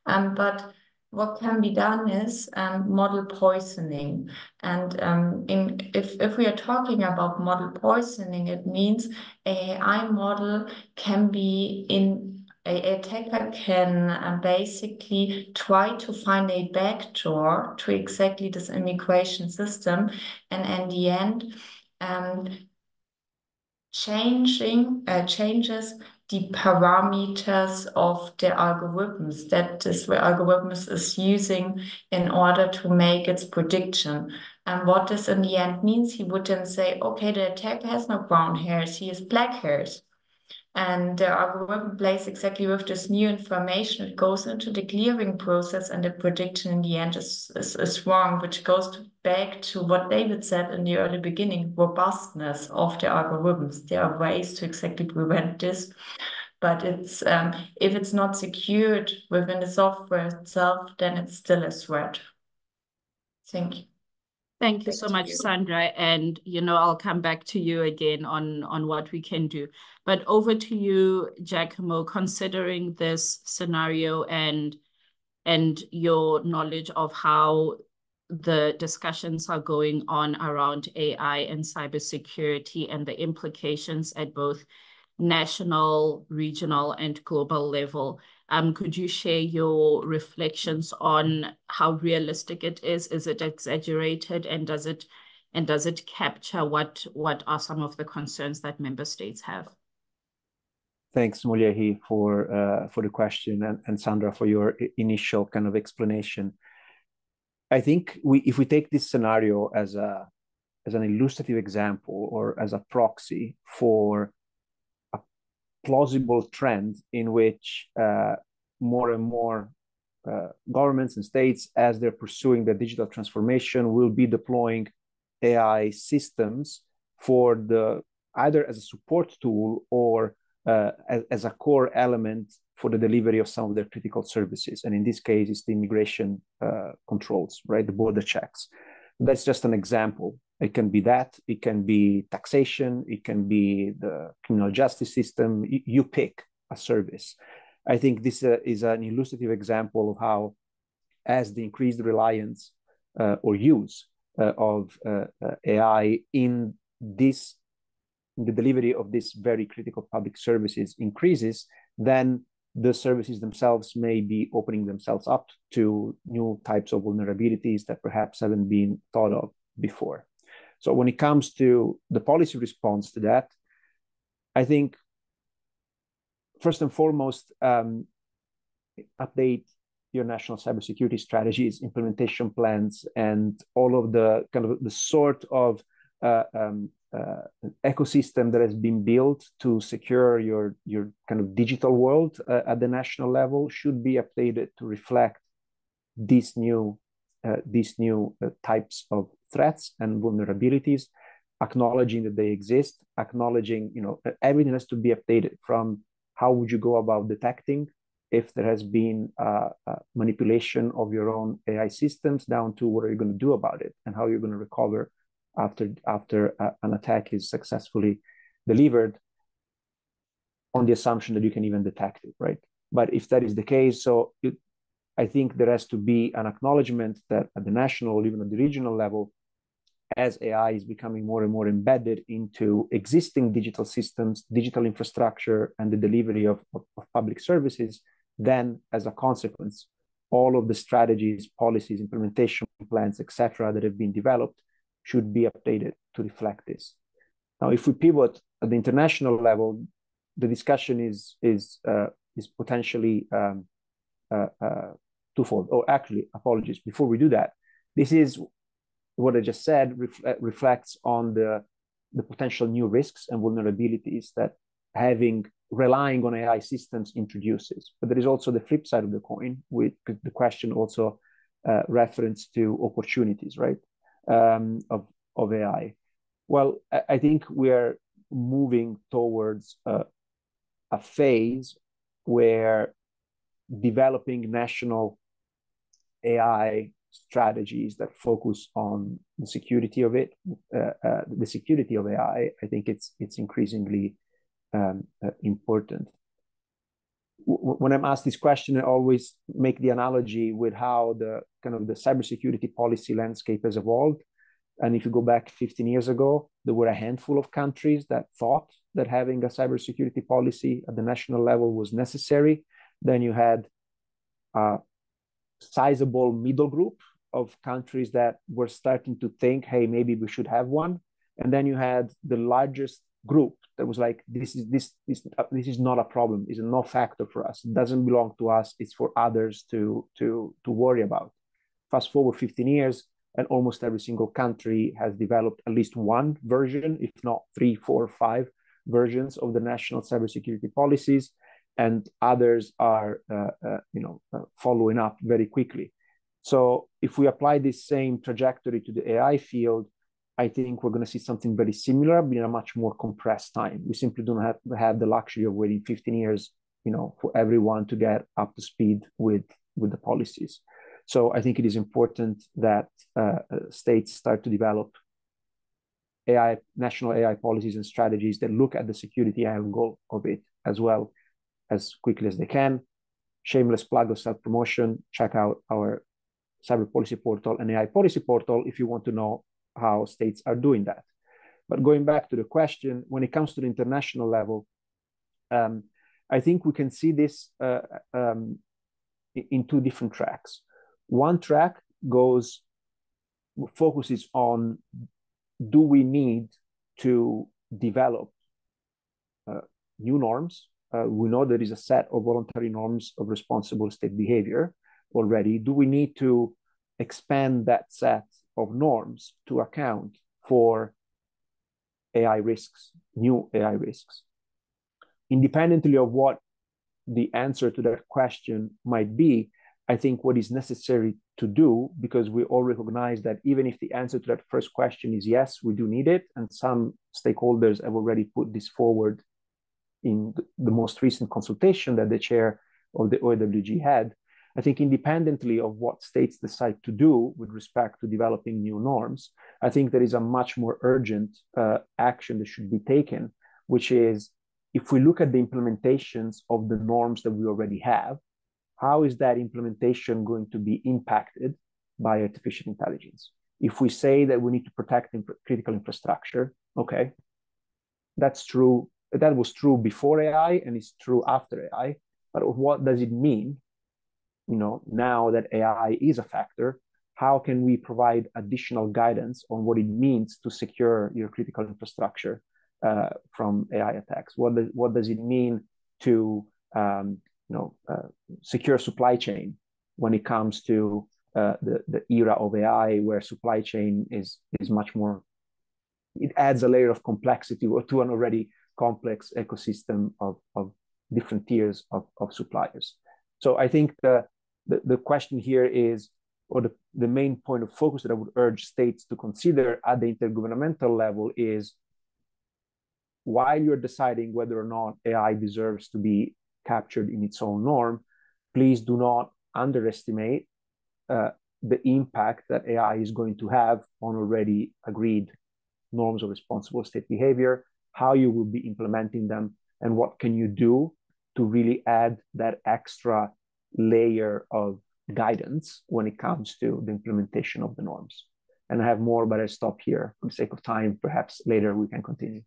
But what can be done is model poisoning. And if we are talking about model poisoning, it means AI model can be an attacker can basically try to find a backdoor to exactly this immigration system, and in the end, changes the parameters of the algorithms that this algorithms is using in order to make its prediction. And what this in the end means, he would then say, okay, the attacker has no brown hairs, he has black hairs. And the algorithm plays exactly with this new information. It goes into the clearing process, and the prediction in the end is wrong, which goes back to what David said in the early beginning, robustness of the algorithms. There are ways to exactly prevent this, but it's if it's not secured within the software itself, then it's still a threat. Thank you. Thank you so much, Sandra. And, I'll come back to you again on what we can do. But over to you, Giacomo, considering this scenario and your knowledge of how the discussions are going on around AI and cybersecurity and the implications at both national, regional, and global level. Could you share your reflections on how realistic it is? Is it exaggerated, and does it capture what are some of the concerns that member states have? Thanks, Mulyahi, for the question, and Sandra for your initial kind of explanation. I think if we take this scenario as an illustrative example or as a proxy for a plausible trend in which more and more governments and states, as they're pursuing their digital transformation, will be deploying AI systems for either as a support tool or as a core element for the delivery of some of their critical services. And in this case, it's the immigration controls, right? The border checks. That's just an example. It can be that, it can be taxation, it can be the criminal justice system. You pick a service. I think this is an illustrative example of how, as the increased reliance or use of AI in the delivery of these very critical public services increases, then the services themselves may be opening themselves up to new types of vulnerabilities that perhaps haven't been thought of before. So when it comes to the policy response to that, I think first and foremost, update your national cybersecurity strategies, implementation plans, and all of the kind of the sort of ecosystem that has been built to secure your kind of digital world at the national level should be updated to reflect these new types of threats and vulnerabilities, acknowledging that they exist, acknowledging, everything has to be updated, from how would you go about detecting if there has been manipulation of your own AI systems, down to what are you going to do about it and how you're going to recover after an attack is successfully delivered. on the assumption that you can even detect it, right? But if that is the case, I think there has to be an acknowledgement that at the national or even at the regional level, as AI is becoming more and more embedded into existing digital systems, digital infrastructure, and the delivery of public services, then as a consequence, all of the strategies, policies, implementation plans, etc., that have been developed should be updated to reflect this. Now, if we pivot at the international level, the discussion is potentially twofold. Oh, actually, apologies. Before we do that, this is what I just said reflects on the potential new risks and vulnerabilities that relying on AI systems introduces. But there is also the flip side of the coin, with the question also reference to opportunities, right, of AI. Well, I think we're moving towards a phase where developing national AI strategies that focus on the security of it, the security of AI, I think it's increasingly important. When I'm asked this question, I always make the analogy with how the cybersecurity policy landscape has evolved. And if you go back 15 years ago, there were a handful of countries that thought that having a cybersecurity policy at the national level was necessary. Then you had a sizable middle group of countries that were starting to think, hey, maybe we should have one. And then you had the largest group that was like, this is not a problem. It's a no factor for us. It doesn't belong to us. It's for others to worry about. Fast forward 15 years, and almost every single country has developed at least one version, if not 3, 4, 5 versions of the national cybersecurity policies, and others are following up very quickly. So if we apply this same trajectory to the AI field, I think we're going to see something very similar, but in a much more compressed time. We simply don't have the luxury of waiting 15 years, for everyone to get up to speed with the policies. So I think it is important that states start to develop national AI policies and strategies that look at the security angle of it as well as quickly as they can. Shameless plug of self-promotion. Check out our cyber policy portal and AI policy portal if you want to know how states are doing that. But going back to the question, when it comes to the international level, I think we can see this in two different tracks. One track focuses on, do we need to develop new norms? We know there is a set of voluntary norms of responsible state behavior already. Do we need to expand that set of norms to account for AI risks, new AI risks? Independently of what the answer to that question might be, I think what is necessary to do, because we all recognize that even if the answer to that first question is yes, we do need it, and some stakeholders have already put this forward in the most recent consultation that the chair of the OAWG had, I think independently of what states decide to do with respect to developing new norms, I think there is a much more urgent action that should be taken, which is, if we look at the implementations of the norms that we already have, how is that implementation going to be impacted by artificial intelligence? If we say that we need to protect critical infrastructure, okay, that's true. That was true before AI and it's true after AI. But what does it mean, now that AI is a factor? How can we provide additional guidance on what it means to secure your critical infrastructure from AI attacks? What does it mean to secure supply chain when it comes to the era of AI, where supply chain is much more, it adds a layer of complexity to an already complex ecosystem of different tiers of suppliers. So I think the question here is, or the main point of focus that I would urge states to consider at the intergovernmental level is, while you're deciding whether or not AI deserves to be captured in its own norm, please do not underestimate the impact that AI is going to have on already agreed norms of responsible state behavior, how you will be implementing them, and what can you do to really add that extra layer of guidance when it comes to the implementation of the norms. And I have more, but I stop here for the sake of time. Perhaps later we can continue.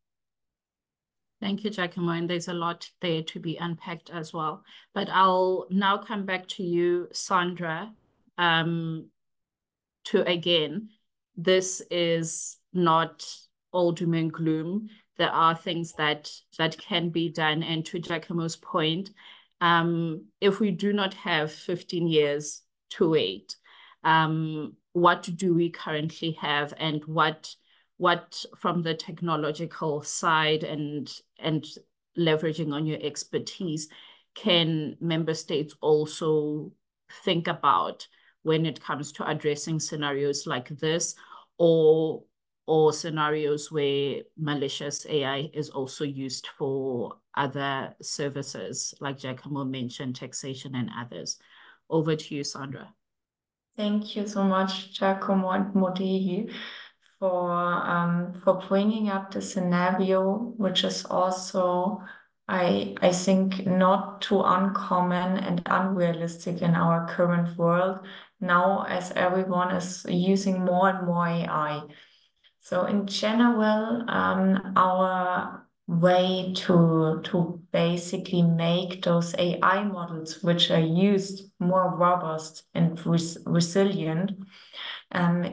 Thank you, Giacomo, and there's a lot there to be unpacked as well. But I'll now come back to you, Sandra, to again, this is not all doom and gloom. There are things that can be done, and to Giacomo's point, if we do not have 15 years to wait, what do we currently have, and what from the technological side and leveraging on your expertise can member states also think about when it comes to addressing scenarios like this, or scenarios where malicious AI is also used for other services, like Giacomo mentioned, taxation and others. Over to you, Sandra. Thank you so much, Giacomo and Modegi, for bringing up the scenario, which is also, I think, not too uncommon and unrealistic in our current world now, as everyone is using more and more AI. So in general, our way to basically make those AI models which are used more robust and resilient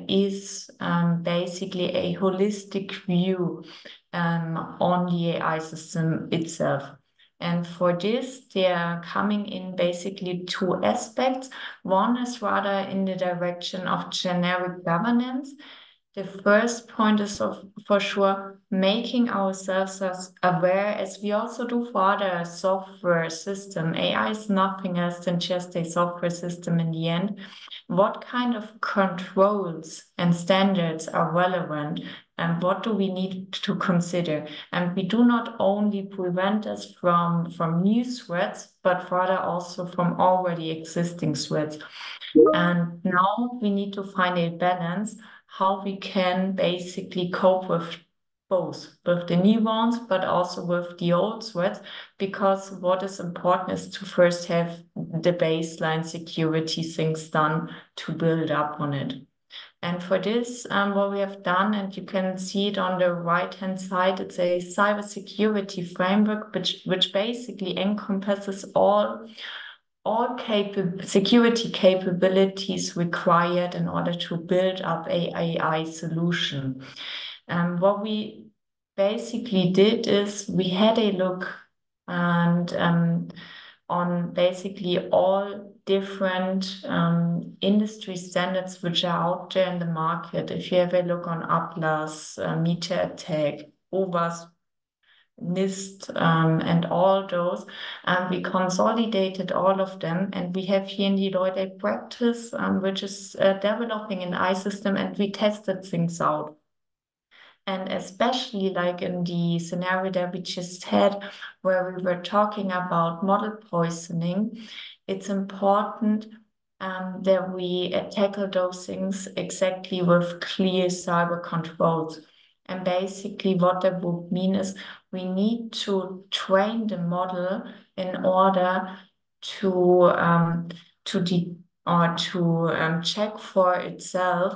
is basically a holistic view on the AI system itself. And for this, they are coming in basically two aspects. One is rather in the direction of generic governance. The first point is for sure making ourselves as aware, as we also do for other software system. AI is nothing else than just a software system in the end. What kind of controls and standards are relevant, and what do we need to consider? And we do not only prevent us from new threats, but rather also from already existing threats. And now we need to find a balance how we can basically cope with both, with the new ones, but also with the old threats, because what is important is to first have the baseline security things done to build up on it. And for this, what we have done, and you can see it on the right-hand side, it's a cybersecurity framework, which basically encompasses all security capabilities required in order to build up a AI solution. What we basically did is we had a look and on basically all different industry standards which are out there in the market. If you have a look on Atlas, MetaAttack, OWASP, NIST, and all those, and we consolidated all of them, and we have here in Deloitte a practice which is developing an AI system, and we tested things out. And especially like in the scenario that we just had, where we were talking about model poisoning, it's important that we tackle those things exactly with clear cyber controls. And basically what that would mean is we need to train the model in order to check for itself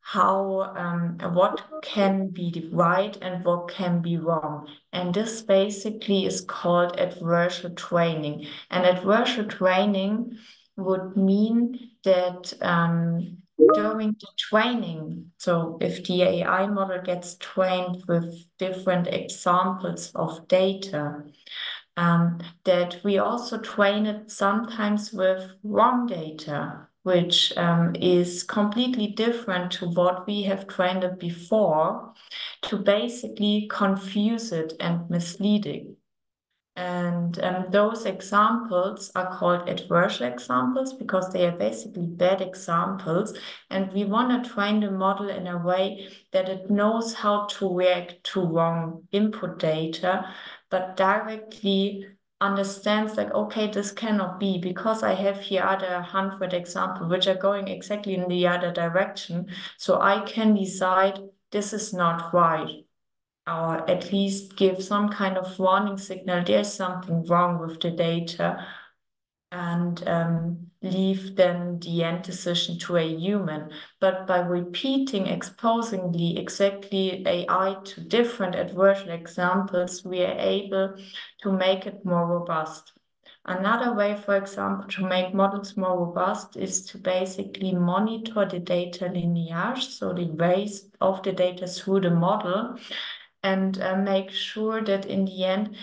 how what can be right and what can be wrong. And this basically is called adversarial training. And adversarial training would mean that during the training, so if the AI model gets trained with different examples of data, that we also train it sometimes with wrong data, which is completely different to what we have trained it before, to basically confuse it and misleading. And those examples are called adversarial examples because they are basically bad examples. And we want to train the model in a way that it knows how to react to wrong input data, but directly understands like, okay, this cannot be because I have here other 100 examples which are going exactly in the other direction. So I can decide this is not right. or at least give some kind of warning signal, there's something wrong with the data, and leave then the end decision to a human. But by repeating, exposing exactly AI to different adversarial examples, we are able to make it more robust. Another way, for example, to make models more robust is to basically monitor the data lineage, so the ways of the data through the model, and make sure that in the end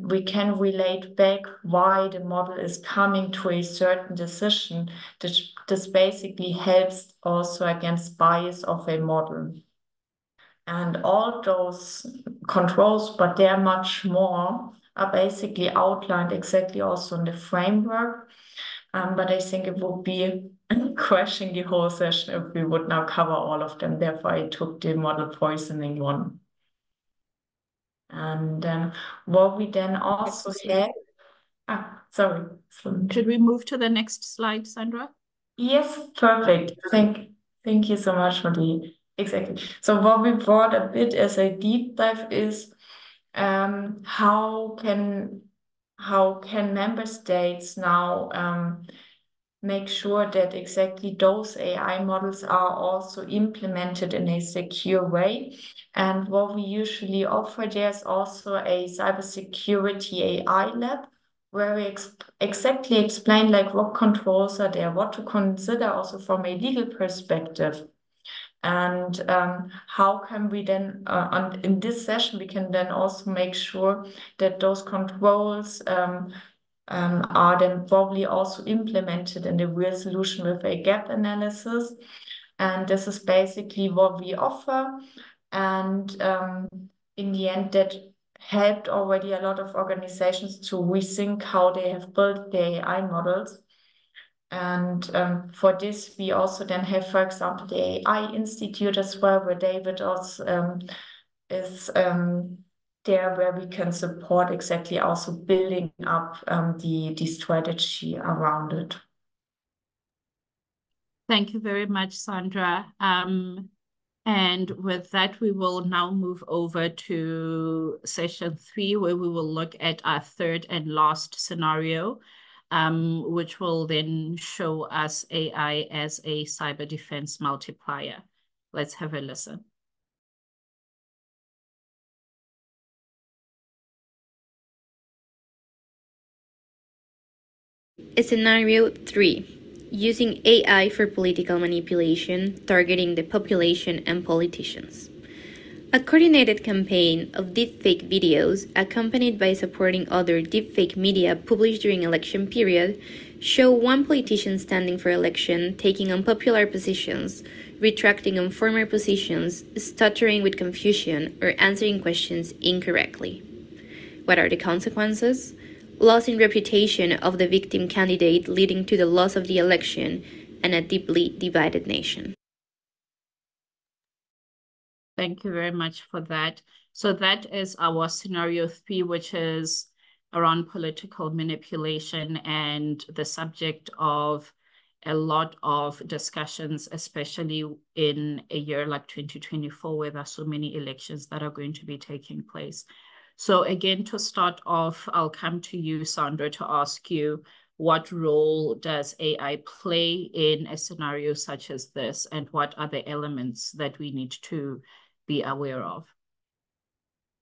we can relate back why the model is coming to a certain decision. This basically helps also against bias of a model. And all those controls, but they're much more, are basically outlined exactly also in the framework. But I think it would be crashing the whole session if we would now cover all of them. Therefore, I took the model poisoning one. And what we then also had, sorry. Should we move to the next slide, Sandra? Yes, perfect. Thank you so much for the, exactly. So what we brought a bit as a deep dive is how can member states now make sure that exactly those AI models are also implemented in a secure way. And what we usually offer, there's also a cybersecurity AI lab where we exactly explain like what controls are there, what to consider also from a legal perspective. And how can we then, in this session, we can then also make sure that those controls are then probably also implemented in the real solution with a gap analysis. And this is basically what we offer. And in the end, that helped already a lot of organizations to rethink how they have built their AI models. And for this, we also then have, for example, the AI Institute as well, where David also is there, where we can support exactly also building up the strategy around it. Thank you very much, Sandra. And with that, we will now move over to session 3, where we will look at our third and last scenario, which will then show us AI as a cyber defense multiplier. Let's have a listen. Scenario 3. Using AI for political manipulation, targeting the population and politicians. A coordinated campaign of deepfake videos, accompanied by supporting other deepfake media published during election period, show one politician standing for election taking unpopular positions, retracting on former positions, stuttering with confusion, or answering questions incorrectly. What are the consequences? Loss in reputation of the victim candidate, leading to the loss of the election and a deeply divided nation. Thank you very much for that. So that is our scenario 3, which is around political manipulation and the subject of a lot of discussions, especially in a year like 2024, where there are so many elections that are going to be taking place. So again, to start off, I'll come to you, Sandra, to ask you, what role does AI play in a scenario such as this, and what are the elements that we need to be aware of?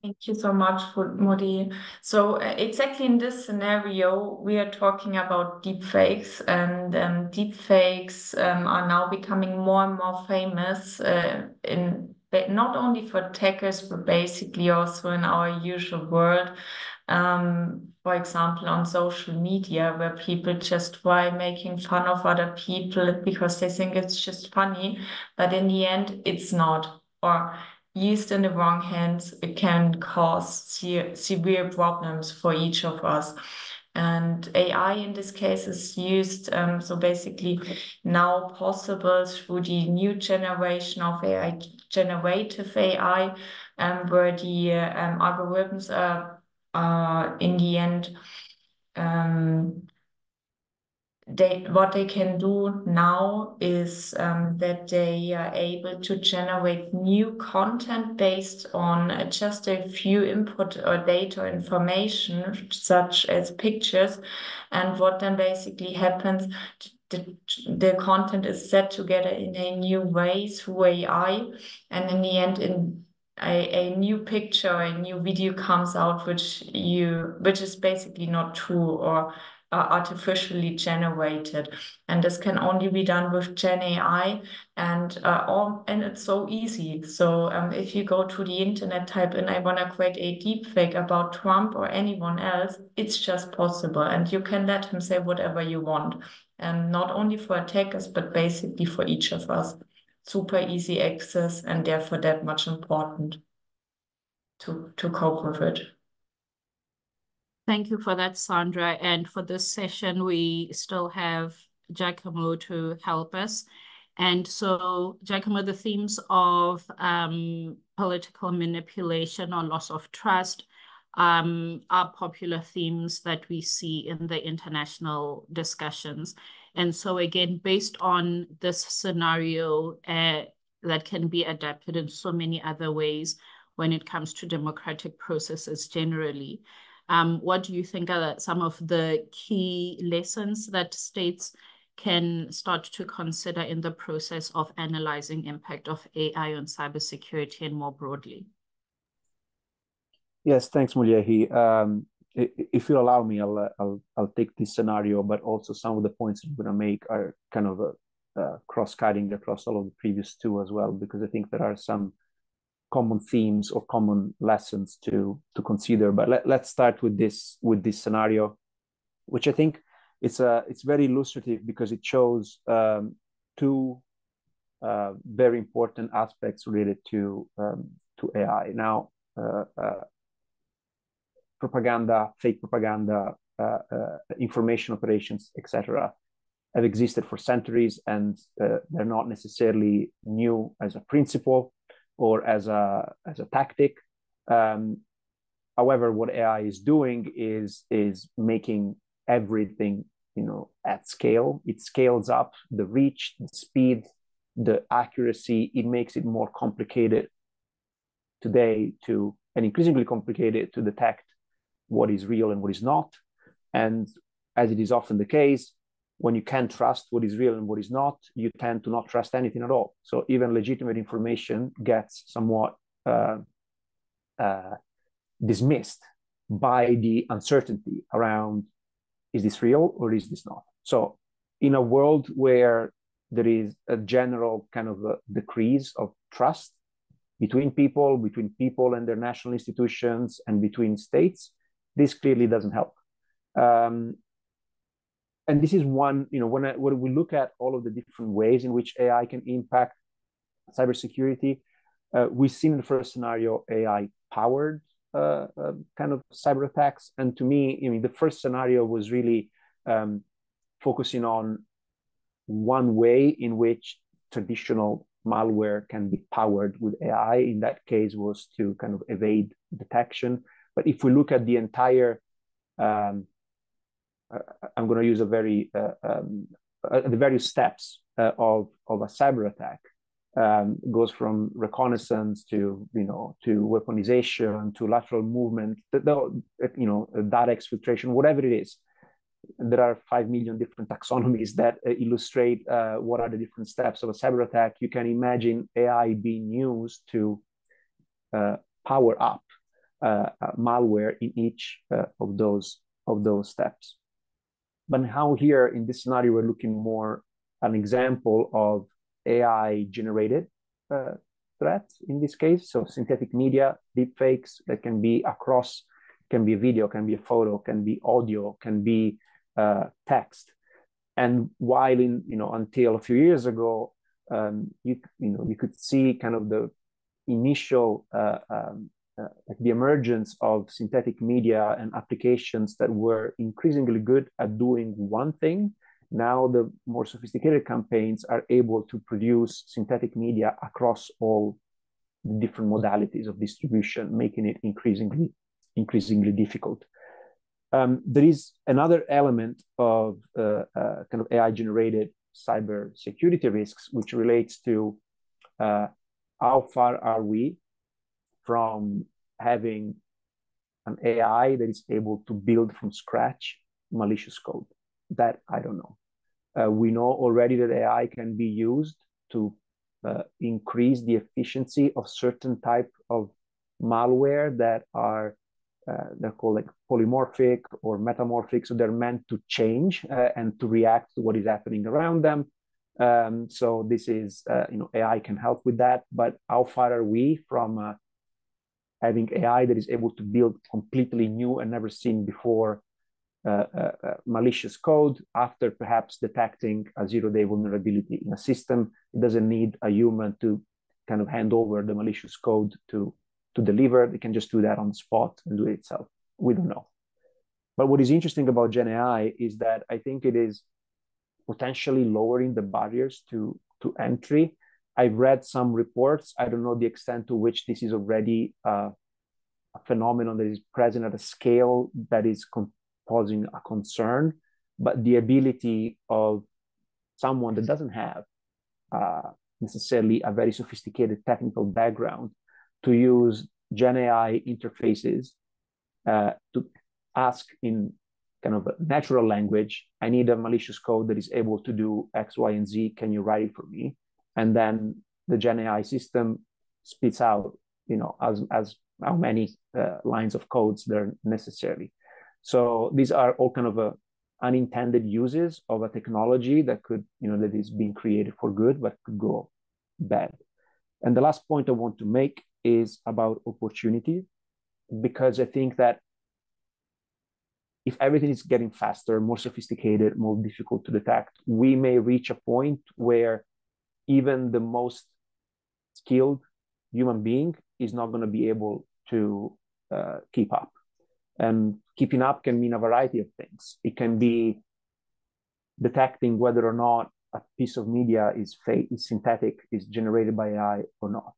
Thank you so much, Modi. So exactly in this scenario, we are talking about deepfakes, and deepfakes are now becoming more and more famous not only for attackers, but basically also in our usual world. For example, on social media, where people just try making fun of other people because they think it's just funny, but in the end, it's not. Or used in the wrong hands, it can cause severe problems for each of us. And AI in this case is used, so basically now possible through the new generation of AI, generative AI, where the algorithms are in the end what they can do now is that they are able to generate new content based on just a few input or data information, such as pictures. And what then basically happens, the content is set together in a new way through AI, and in the end, a new picture, a new video comes out, which is basically not true or artificially generated, and this can only be done with Gen AI, and it's so easy. So if you go to the internet, type in, I want to create a deepfake about Trump or anyone else, it's just possible, and you can let him say whatever you want, and not only for attackers, but basically for each of us. Super easy access, and therefore that much important to cope with it. Thank you for that, Sandra. And for this session, we still have Giacomo to help us. And so, Giacomo, the themes of political manipulation or loss of trust are popular themes that we see in the international discussions. And so, again, based on this scenario that can be adapted in so many other ways when it comes to democratic processes generally, what do you think are some of the key lessons that states can start to consider in the process of analyzing impact of AI on cybersecurity and more broadly? Yes, thanks, Mulyahi. If you allow me, I'll take this scenario, but also some of the points I'm going to make are kind of cross-cutting across all of the previous two as well, because I think there are some common themes or common lessons to consider. But let's start with this scenario, which I think it's very illustrative because it shows two very important aspects related to AI. Now, propaganda, fake propaganda, information operations, etc., have existed for centuries, and they're not necessarily new as a principle or as a tactic. However, what AI is doing is making everything, at scale. It scales up the reach, the speed, the accuracy. It makes it more complicated today and increasingly complicated to detect what is real and what is not. And as it is often the case, when you can't trust what is real and what is not, you tend to not trust anything at all. So even legitimate information gets somewhat dismissed by the uncertainty around, is this real or is this not? So in a world where there is a general kind of a decrease of trust between people and their national institutions, and between states, this clearly doesn't help. And this is one, when we look at all of the different ways in which AI can impact cybersecurity, we've seen in the first scenario AI-powered kind of cyber attacks. And to me, the first scenario was really focusing on one way in which traditional malware can be powered with AI. In that case, was to kind of evade detection. But if we look at the entire, I'm going to use the various steps of a cyber attack. Goes from reconnaissance to weaponization to lateral movement, data exfiltration, whatever it is. There are 5 million different taxonomies that illustrate what are the different steps of a cyber attack. You can imagine AI being used to power up malware in each of those steps. But how here in this scenario, we're looking more an example of AI-generated threats in this case. So synthetic media, deepfakes that can be across, can be a video, can be a photo, can be audio, can be text. And while until a few years ago, you could see kind of the initial the emergence of synthetic media and applications that were increasingly good at doing one thing. Now the more sophisticated campaigns are able to produce synthetic media across all the different modalities of distribution, making it increasingly difficult. There is another element of kind of AI-generated cybersecurity risks, which relates to how far are we from having an AI that is able to build from scratch malicious code. That I don't know. We know already that AI can be used to increase the efficiency of certain type of malware that are they're called like polymorphic or metamorphic, so they're meant to change and to react to what is happening around them. So this is AI can help with that, but how far are we from having AI that is able to build completely new and never seen before malicious code after perhaps detecting a zero-day vulnerability in a system? It doesn't need a human to kind of hand over the malicious code to deliver. It can just do that on the spot and do it itself. We don't know. But what is interesting about Gen AI is that I think it is potentially lowering the barriers to entry. I've read some reports. I don't know the extent to which this is already a phenomenon that is present at a scale that is causing a concern, but the ability of someone that doesn't have necessarily a very sophisticated technical background to use Gen AI interfaces to ask in kind of a natural language, I need a malicious code that is able to do X, Y, and Z. Can you write it for me? And then the Gen AI system spits out, as how many lines of codes there are necessary. So these are all kind of unintended uses of a technology that could, that is being created for good, but could go bad. And the last point I want to make is about opportunity, because I think that if everything is getting faster, more sophisticated, more difficult to detect, we may reach a point where even the most skilled human being is not going to be able to keep up. And keeping up can mean a variety of things. It can be detecting whether or not a piece of media is fake, is synthetic, is generated by AI or not.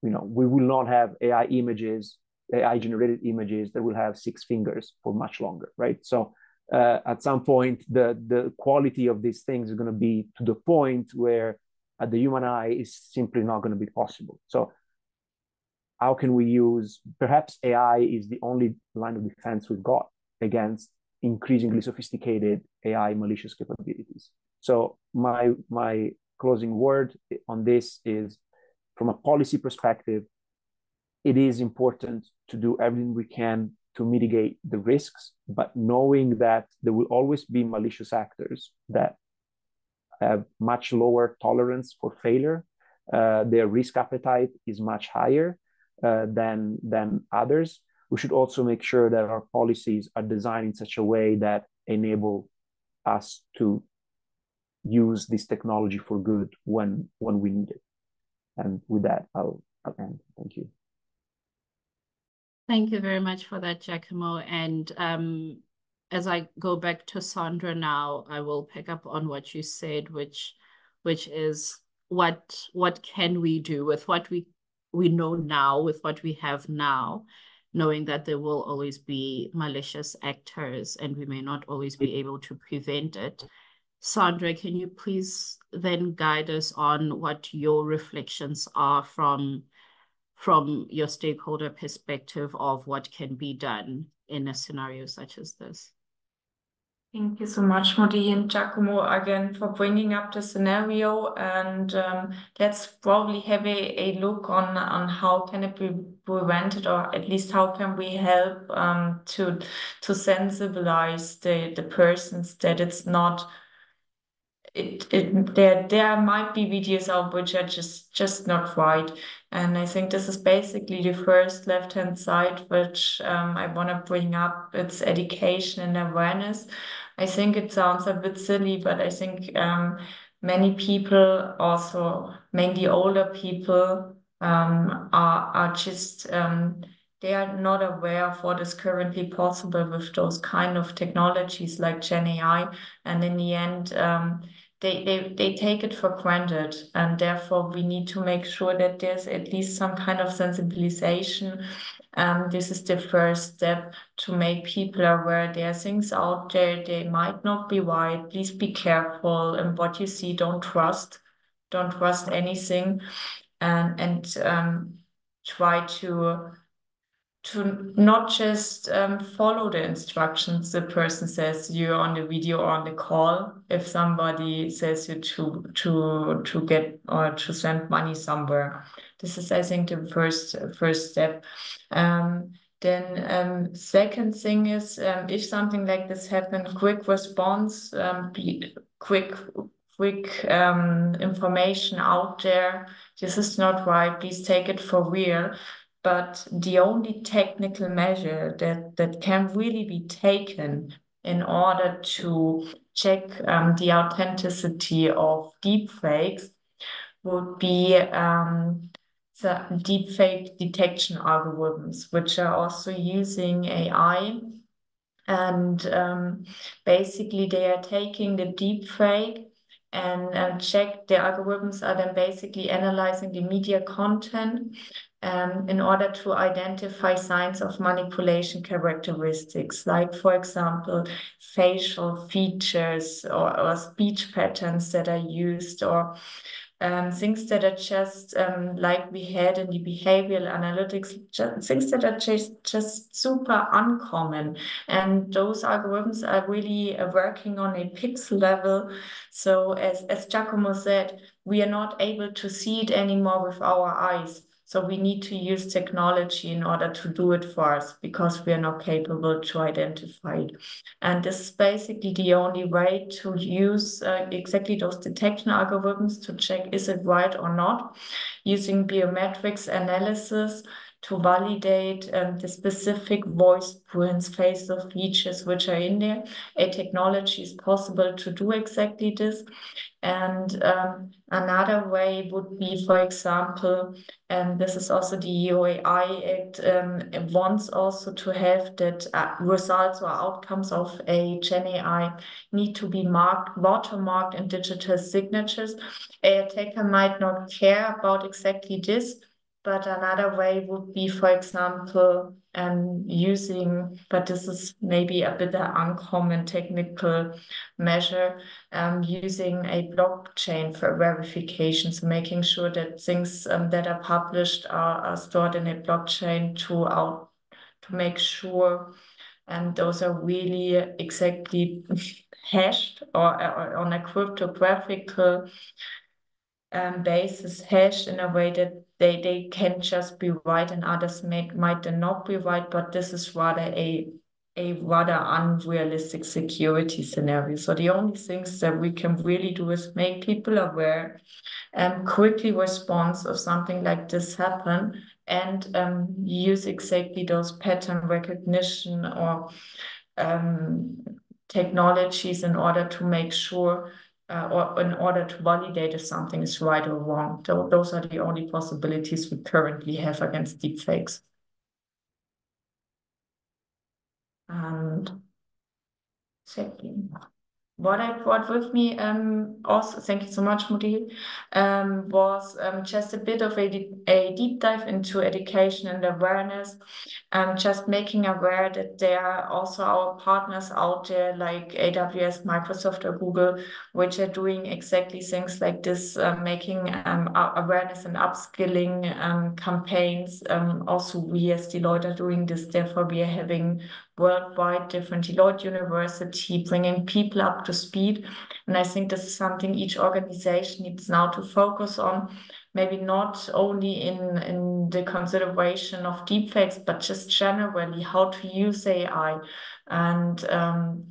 We will not have AI-generated images that will have 6 fingers for much longer, right? So at some point, the quality of these things is going to be to the point where the human eye is simply not going to be possible. So how can we use, perhaps AI is the only line of defense we've got against increasingly sophisticated AI malicious capabilities. So my closing word on this is, from a policy perspective, it is important to do everything we can to mitigate the risks, but knowing that there will always be malicious actors that have much lower tolerance for failure. Their risk appetite is much higher than others. We should also make sure that our policies are designed in such a way that enable us to use this technology for good when we need it. And with that, I'll end. Thank you. Thank you very much for that, Giacomo. And as I go back to Sandra now, I will pick up on what you said, which is what can we do with what we know now, with what we have now, knowing that there will always be malicious actors and we may not always be able to prevent it. Sandra, can you please then guide us on what your reflections are from your stakeholder perspective of what can be done in a scenario such as this? Thank you so much, Modi and Giacomo, again for bringing up the scenario. And let's probably have a look on how can it be prevented, or at least how can we help to sensibilize the persons that it's not. There might be videos out which are just not right. And I think this is basically the first left-hand side, which I want to bring up. It's education and awareness. I think it sounds a bit silly, but I think many people, also mainly older people, are just they are not aware of what is currently possible with those kind of technologies like Gen AI. And in the end, they take it for granted, and therefore we need to make sure that there's at least some kind of sensibilization. This is the first step, to make people aware there are things out there, they might not be right. Please be careful, and what you see, don't trust anything, and try to not just follow the instructions the person says you on the video or on the call. If somebody says you to get or to send money somewhere, this is, I think, the first step. Then second thing is, if something like this happens, quick response, quick information out there. This is not right. Please take it for real. But the only technical measure that can really be taken in order to check the authenticity of deepfakes would be the deepfake detection algorithms, which are also using AI. And basically, they are taking the deepfake and check the algorithms are then basically analyzing the media content in order to identify signs of manipulation characteristics, like, for example, facial features or speech patterns that are used, or things that are just like we had in the behavioral analytics, things that are just super uncommon. And those algorithms are really working on a pixel level. So as Giacomo said, we are not able to see it anymore with our eyes. So we need to use technology in order to do it for us, because we are not capable to identify it. And this is basically the only way to use exactly those detection algorithms to check, is it right or not, using biometrics analysis to validate the specific voice prints, facial features which are in there. A technology is possible to do exactly this. And another way would be, for example, and this is also the EOAI Act, wants also to have that results or outcomes of a Gen AI need to be watermarked in digital signatures. A attacker might not care about exactly this, but another way would be, for example, using, but this is maybe a bit an uncommon technical measure, using a blockchain for verification, so making sure that things that are published are stored in a blockchain to make sure those are really exactly hashed or on a cryptographical basis, hashed in a way that they can just be right and others might then not be right, but this is rather a rather unrealistic security scenario. So the only things that we can really do is make people aware and quickly respond if something like this happen, and use exactly those pattern recognition or technologies in order to make sure or in order to validate if something is right or wrong. So those are the only possibilities we currently have against deepfakes. And second, what I brought with me also, thank you so much, Mudi, was just a bit of a deep dive into education and awareness, just making aware that there are also our partners out there like AWS, Microsoft, or Google, which are doing exactly things like this, making awareness and upskilling campaigns. Also, we as Deloitte are doing this, therefore we are having worldwide different Deloitte University, bringing people up to speed. And I think this is something each organization needs now to focus on, maybe not only in the consideration of deepfakes, but just generally how to use AI. And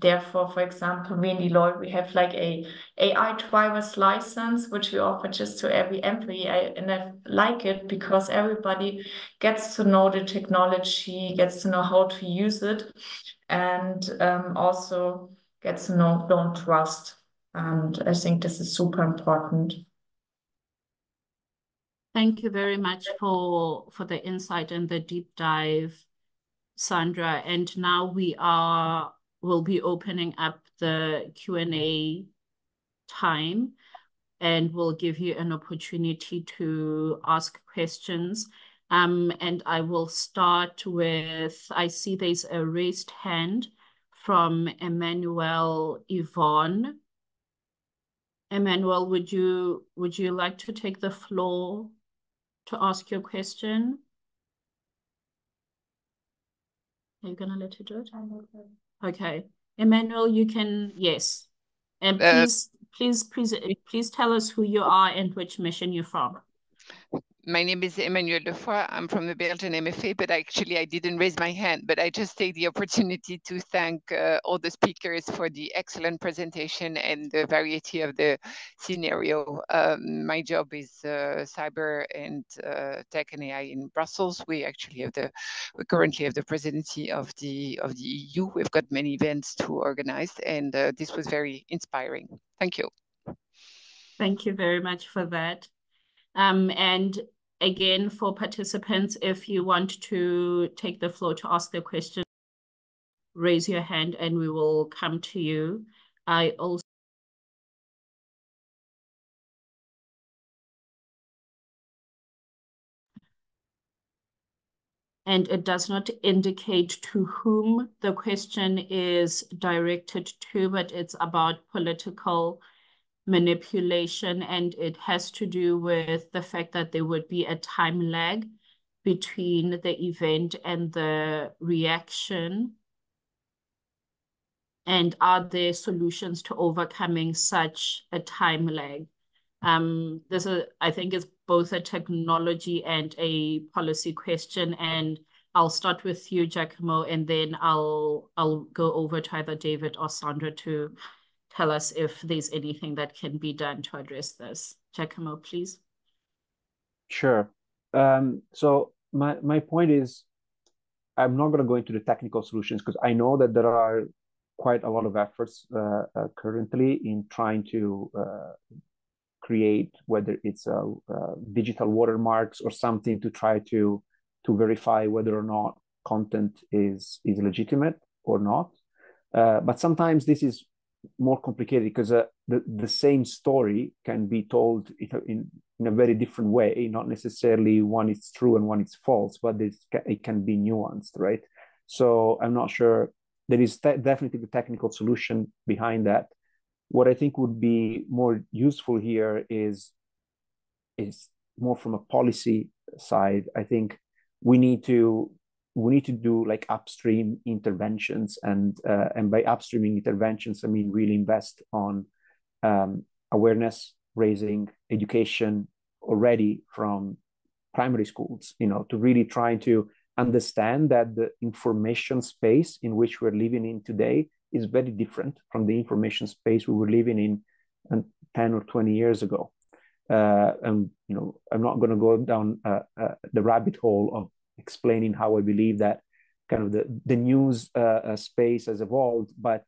therefore, for example, we in Deloitte, we have like a AI driver's license, which we offer just to every employee. And I like it because everybody gets to know the technology, gets to know how to use it, and also gets to know, don't trust. And I think this is super important. Thank you very much for the insight and the deep dive, Sandra. And now we'll be opening up the Q&A time, and we'll give you an opportunity to ask questions. And I will start with, I see there's a raised hand from Emmanuel Yvonne. Emmanuel, would you like to take the floor to ask your question? Are you gonna let her do it? Okay. Emmanuel, you can, yes. And please tell us who you are and which mission you're from. My name is Emmanuel Lefroy. I'm from the Belgian MFA, but actually I didn't raise my hand, but I just take the opportunity to thank all the speakers for the excellent presentation and the variety of the scenario. My job is cyber and tech and AI in Brussels. We currently have the presidency of the EU. We've got many events to organize, and this was very inspiring. Thank you. Thank you very much for that. And again, for participants, if you want to take the floor to ask the question, raise your hand and we will come to you. I also and it does not indicate to whom the question is directed to, but it's about political manipulation, and it has to do with the fact that there would be a time lag between the event and the reaction. And are there solutions to overcoming such a time lag? This is, I think, is both a technology and a policy question. And I'll start with you, Giacomo, and then I'll go over to either David or Sandra to tell us if there's anything that can be done to address this. Giacomo, please. Sure. So my point is, I'm not going to go into the technical solutions because I know that there are quite a lot of efforts currently in trying to create, whether it's digital watermarks or something to try to verify whether or not content is legitimate or not. But sometimes this is more complicated because the same story can be told in a very different way, not necessarily one is true and one is false, but it can be nuanced, right? So I'm not sure. There is definitely the technical solution behind that. What I think would be more useful here is more from a policy side. I think we need to do like upstream interventions, and by upstreaming interventions, I mean really invest on awareness raising, education already from primary schools, to really try to understand that the information space in which we're living in today is very different from the information space we were living in 10 or 20 years ago. And I'm not going to go down the rabbit hole of explaining how I believe that kind of the news space has evolved, but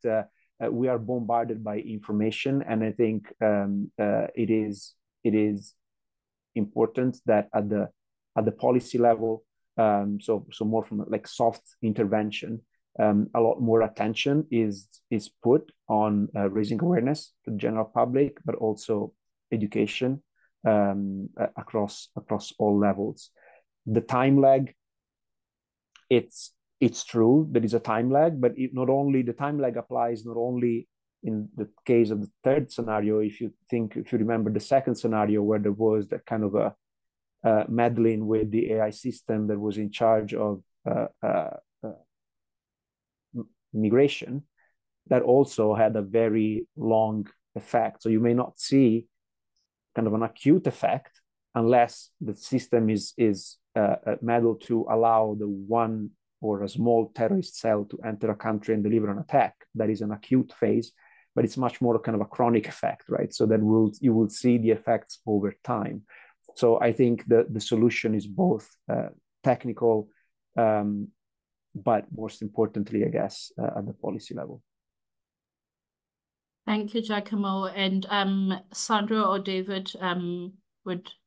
we are bombarded by information, and I think it is important that at the policy level, so more from like soft intervention, a lot more attention is put on raising awareness to the general public, but also education across all levels. The time lag, it's true there is a time lag, but not only the time lag applies not only in the case of the third scenario. If you remember the second scenario where there was that kind of a meddling with the AI system that was in charge of migration, that also had a very long effect. So you may not see kind of an acute effect unless the system is meddled to allow the one or a small terrorist cell to enter a country and deliver an attack. That is an acute phase, but it's much more kind of a chronic effect, right? So that you will see the effects over time. So I think the solution is both technical, but most importantly, I guess, at the policy level. Thank you, Giacomo. And Sandra or David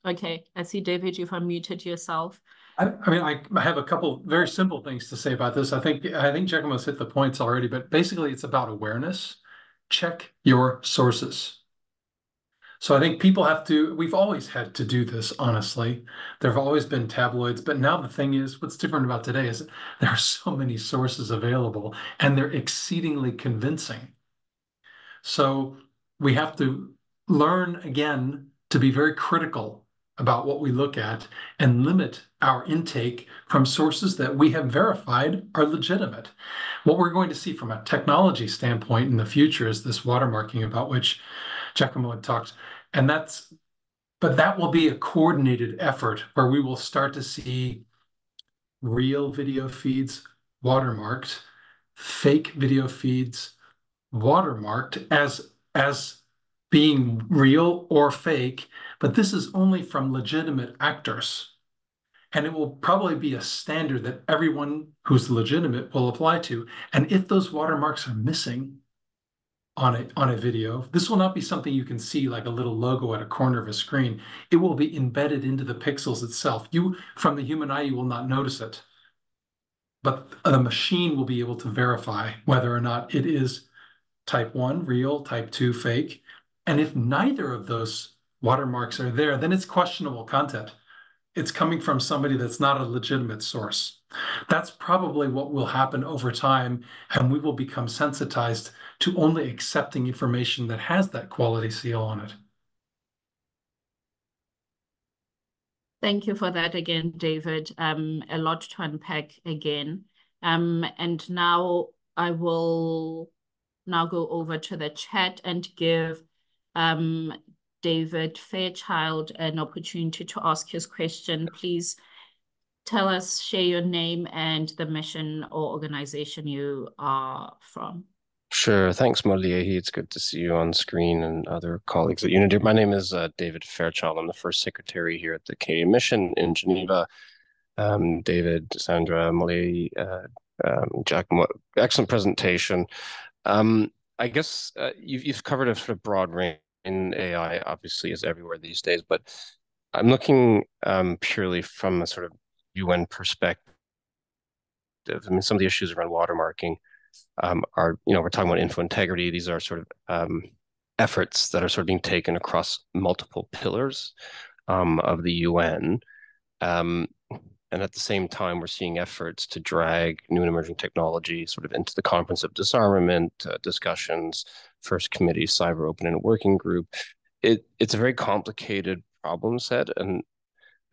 okay, I see David, you've unmuted yourself. I mean, I have a couple very simple things to say about this. I think Giacomo's hit the points already, but basically it's about awareness. Check your sources. So I think people have to, we've always had to do this, honestly. There have always been tabloids, but now the thing is, what's different about today is there are so many sources available and they're exceedingly convincing. So we have to learn again to be very critical about what we look at and limit our intake from sources that we have verified are legitimate. What we're going to see from a technology standpoint in the future is this watermarking about which Giacomo had talked. And but that will be a coordinated effort where we will start to see real video feeds watermarked, fake video feeds watermarked as being real or fake, but this is only from legitimate actors. And it will probably be a standard that everyone who's legitimate will apply to. And if those watermarks are missing on a video, this will not be something you can see like a little logo at a corner of a screen. It will be embedded into the pixels itself. You, from the human eye, you will not notice it. But the machine will be able to verify whether or not it is type 1, real, type 2, fake. And if neither of those watermarks are there, then it's questionable content. It's coming from somebody that's not a legitimate source. That's probably what will happen over time, and we will become sensitized to only accepting information that has that quality seal on it. Thank you for that again, David. A lot to unpack again. And now I will go over to the chat and give David Fairchild an opportunity to ask his question. Please tell us, share your name and the mission or organization you are from. Sure. Thanks, Moliahi. It's good to see you on screen and other colleagues at UNIDIR. My name is David Fairchild. I'm the first secretary here at the Canadian Mission in Geneva. David, Sandra, Moliahi, Jack, excellent presentation. I guess you've covered a sort of broad range in AI, obviously, is everywhere these days, but I'm looking purely from a sort of UN perspective. I mean, some of the issues around watermarking are, we're talking about info integrity. These are sort of efforts that are sort of being taken across multiple pillars of the UN. And at the same time, we're seeing efforts to drag new and emerging technology sort of into the Conference of Disarmament discussions, First Committee, Cyber Open and Working Group. It's a very complicated problem set. And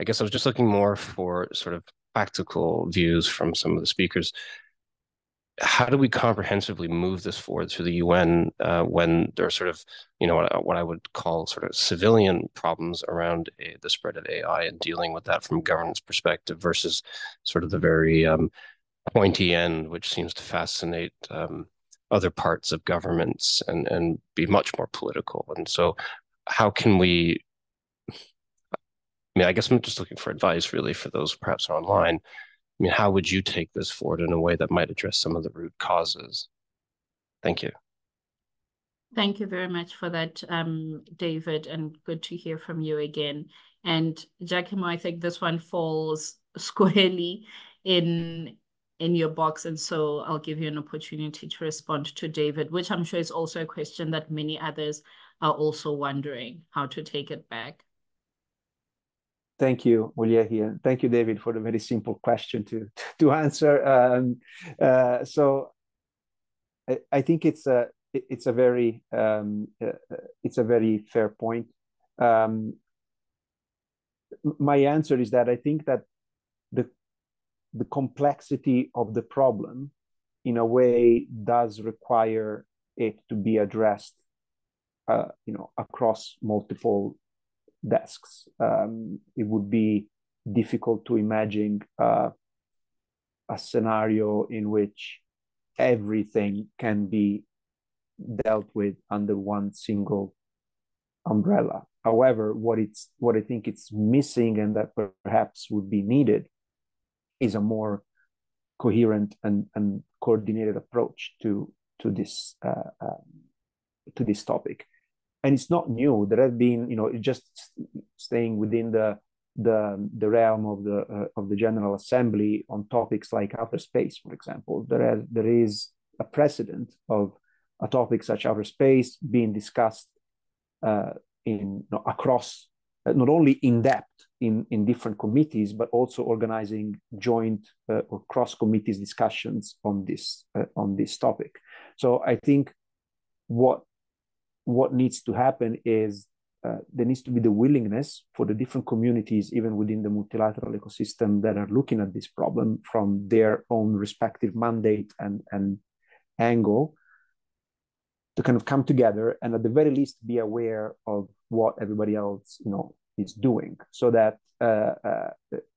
I guess I was just looking more for sort of practical views from some of the speakers. How do we comprehensively move this forward through the UN when there are sort of, what I would call sort of civilian problems around the spread of AI and dealing with that from a governance perspective versus sort of the very pointy end, which seems to fascinate other parts of governments and be much more political. And so how can we, I guess I'm just looking for advice really for those perhaps online. I mean, how would you take this forward in a way that might address some of the root causes? Thank you. Thank you very much for that, David, and good to hear from you again. And Giacomo, I think this one falls squarely in your box, and so I'll give you an opportunity to respond to David, which I'm sure is also a question that many others are also wondering how to take it back. Thank you, Moliahi, and thank you, David, for the very simple question to answer. So I think it's a very fair point. My answer is that I think that the complexity of the problem, in a way, does require it to be addressed, across multiple desks. It would be difficult to imagine a scenario in which everything can be dealt with under one single umbrella. However, what I think it's missing and that perhaps would be needed is a more coherent and coordinated approach to this topic. And it's not new. There have been, just staying within the realm of the General Assembly on topics like outer space, for example. There is a precedent of a topic such outer space being discussed across, not only in depth in different committees, but also organizing joint or cross committees discussions on this topic. So I think what needs to happen is there needs to be the willingness for the different communities, even within the multilateral ecosystem, that are looking at this problem from their own respective mandate and angle, to kind of come together and at the very least be aware of what everybody else is doing, so that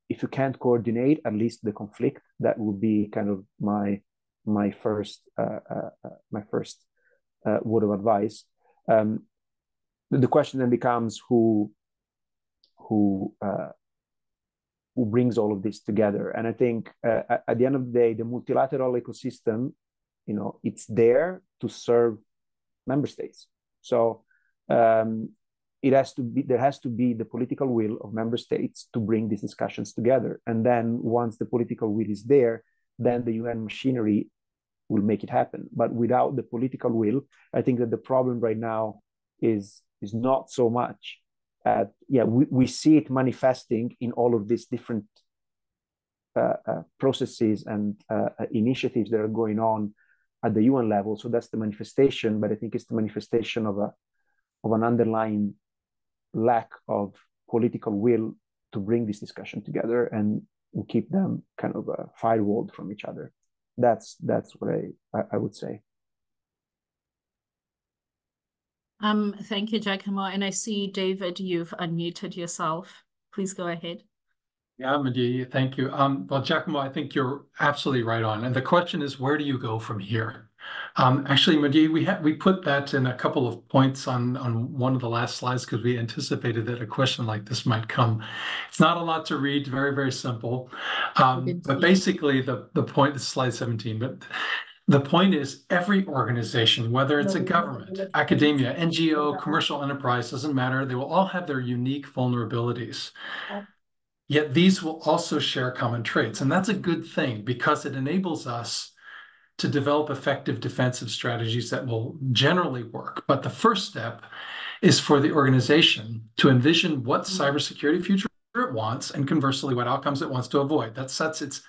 if you can't coordinate, at least the conflict. That would be kind of my first word of advice. The question then becomes who brings all of this together. And I think at the end of the day, the multilateral ecosystem, it's there to serve member states. So there has to be the political will of member states to bring these discussions together. And then once the political will is there, then the UN machinery will make it happen. But without the political will, I think that the problem right now is not so much we see it manifesting in all of these different processes and initiatives that are going on at the UN level. So that's the manifestation, but I think it's the manifestation of an underlying lack of political will to bring this discussion together and keep them kind of firewalled from each other. That's what I would say. Thank you, Giacomo. And I see, David, you've unmuted yourself. Please go ahead. Yeah, Medea, thank you. Well, Giacomo, I think you're absolutely right on. And the question is, where do you go from here? Actually, Medea, we put that in a couple of points on one of the last slides because we anticipated that a question like this might come. It's not a lot to read, very, very simple. But basically, the point is slide 17. But the point is, every organization, whether it's a government, academia, NGO, commercial enterprise, doesn't matter, they will all have their unique vulnerabilities. Yet these will also share common traits. And that's a good thing because it enables us to develop effective defensive strategies that will generally work. But the first step is for the organization to envision what cybersecurity future it wants and conversely what outcomes it wants to avoid. That sets its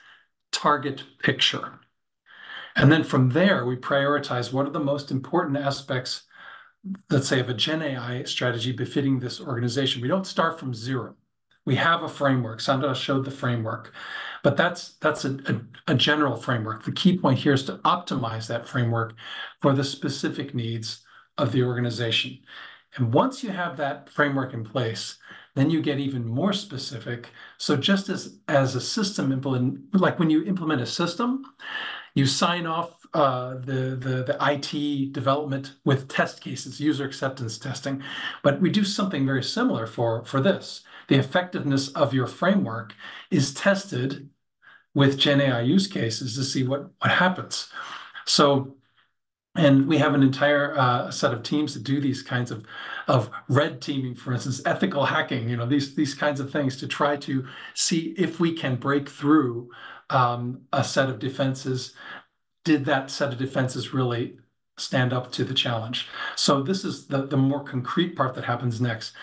target picture. And then from there, we prioritize what are the most important aspects, let's say, of a Gen AI strategy befitting this organization. We don't start from zero. We have a framework. Sandra showed the framework, but that's a general framework. The key point here is to optimize that framework for the specific needs of the organization. And once you have that framework in place, then you get even more specific. So just as a system like when you implement a system, you sign off the IT development with test cases, user acceptance testing. But we do something very similar for this. The effectiveness of your framework is tested with Gen AI use cases to see what happens. So, and we have an entire set of teams that do these kinds of red teaming, for instance, ethical hacking, these kinds of things to try to see if we can break through a set of defenses. Did that set of defenses really stand up to the challenge? So this is the more concrete part that happens next.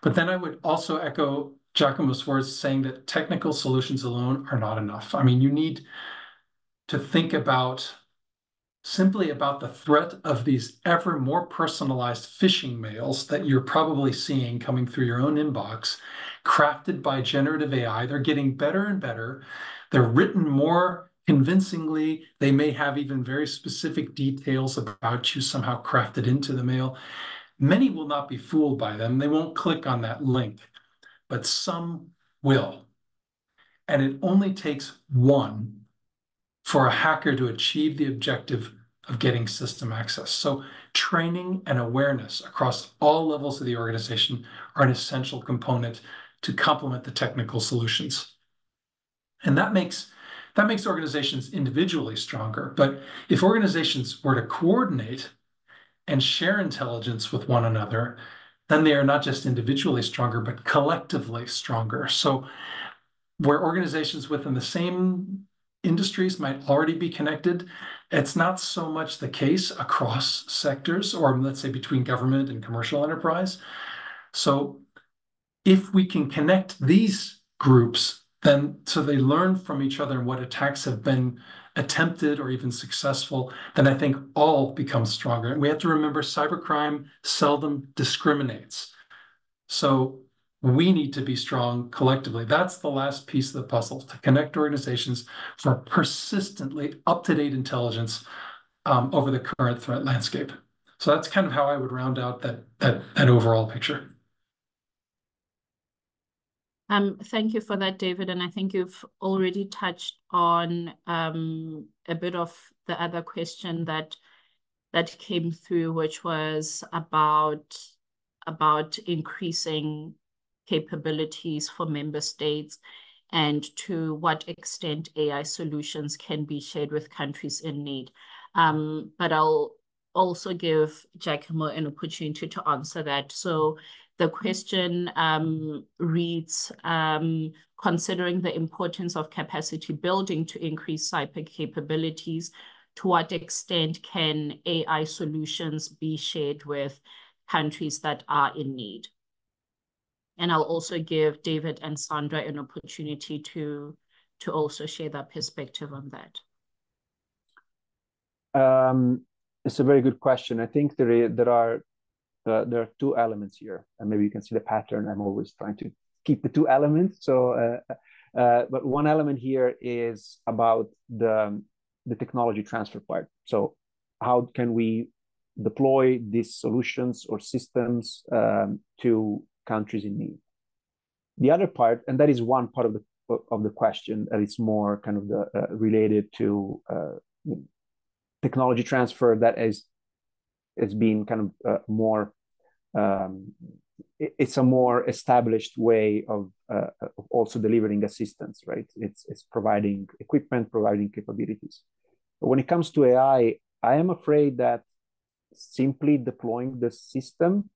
But then I would also echo Giacomo's words saying that technical solutions alone are not enough. I mean, you need to think simply about the threat of these ever more personalized phishing mails that you're probably seeing coming through your own inbox, crafted by generative AI. They're getting better and better. They're written more convincingly. They may have even very specific details about you somehow crafted into the mail. Many will not be fooled by them. They won't click on that link, but some will. And it only takes one for a hacker to achieve the objective of getting system access. So training and awareness across all levels of the organization are an essential component to complement the technical solutions. And that makes organizations individually stronger. But if organizations were to coordinate and share intelligence with one another, then they are not just individually stronger, but collectively stronger. So where organizations within the same industries might already be connected, it's not so much the case across sectors, or let's say between government and commercial enterprise. So if we can connect these groups, then so they learn from each other and what attacks have been attempted or even successful, then I think all become stronger. And we have to remember cybercrime seldom discriminates. So we need to be strong collectively. That's the last piece of the puzzle, to connect organizations for persistently up-to-date intelligence over the current threat landscape. So that's kind of how I would round out that overall picture. Thank you for that, David. And I think you've already touched on a bit of the other question that came through, which was about increasing capabilities for member states and to what extent AI solutions can be shared with countries in need. But I'll also give Giacomo an opportunity to answer that. So the question reads, considering the importance of capacity building to increase cyber capabilities, to what extent can AI solutions be shared with countries that are in need? And I'll also give David and Sandra an opportunity to also share their perspective on that. It's a very good question. I think there are two elements here, and maybe you can see the pattern. I'm always trying to keep the two elements. So, but one element here is about the technology transfer part. So, how can we deploy these solutions or systems to countries in need? The other part, and that is one part of the question, that is more kind of the related to technology transfer that has been kind of more. It's a more established way of also delivering assistance, right? It's providing equipment, providing capabilities. But when it comes to AI, I am afraid that simply deploying the system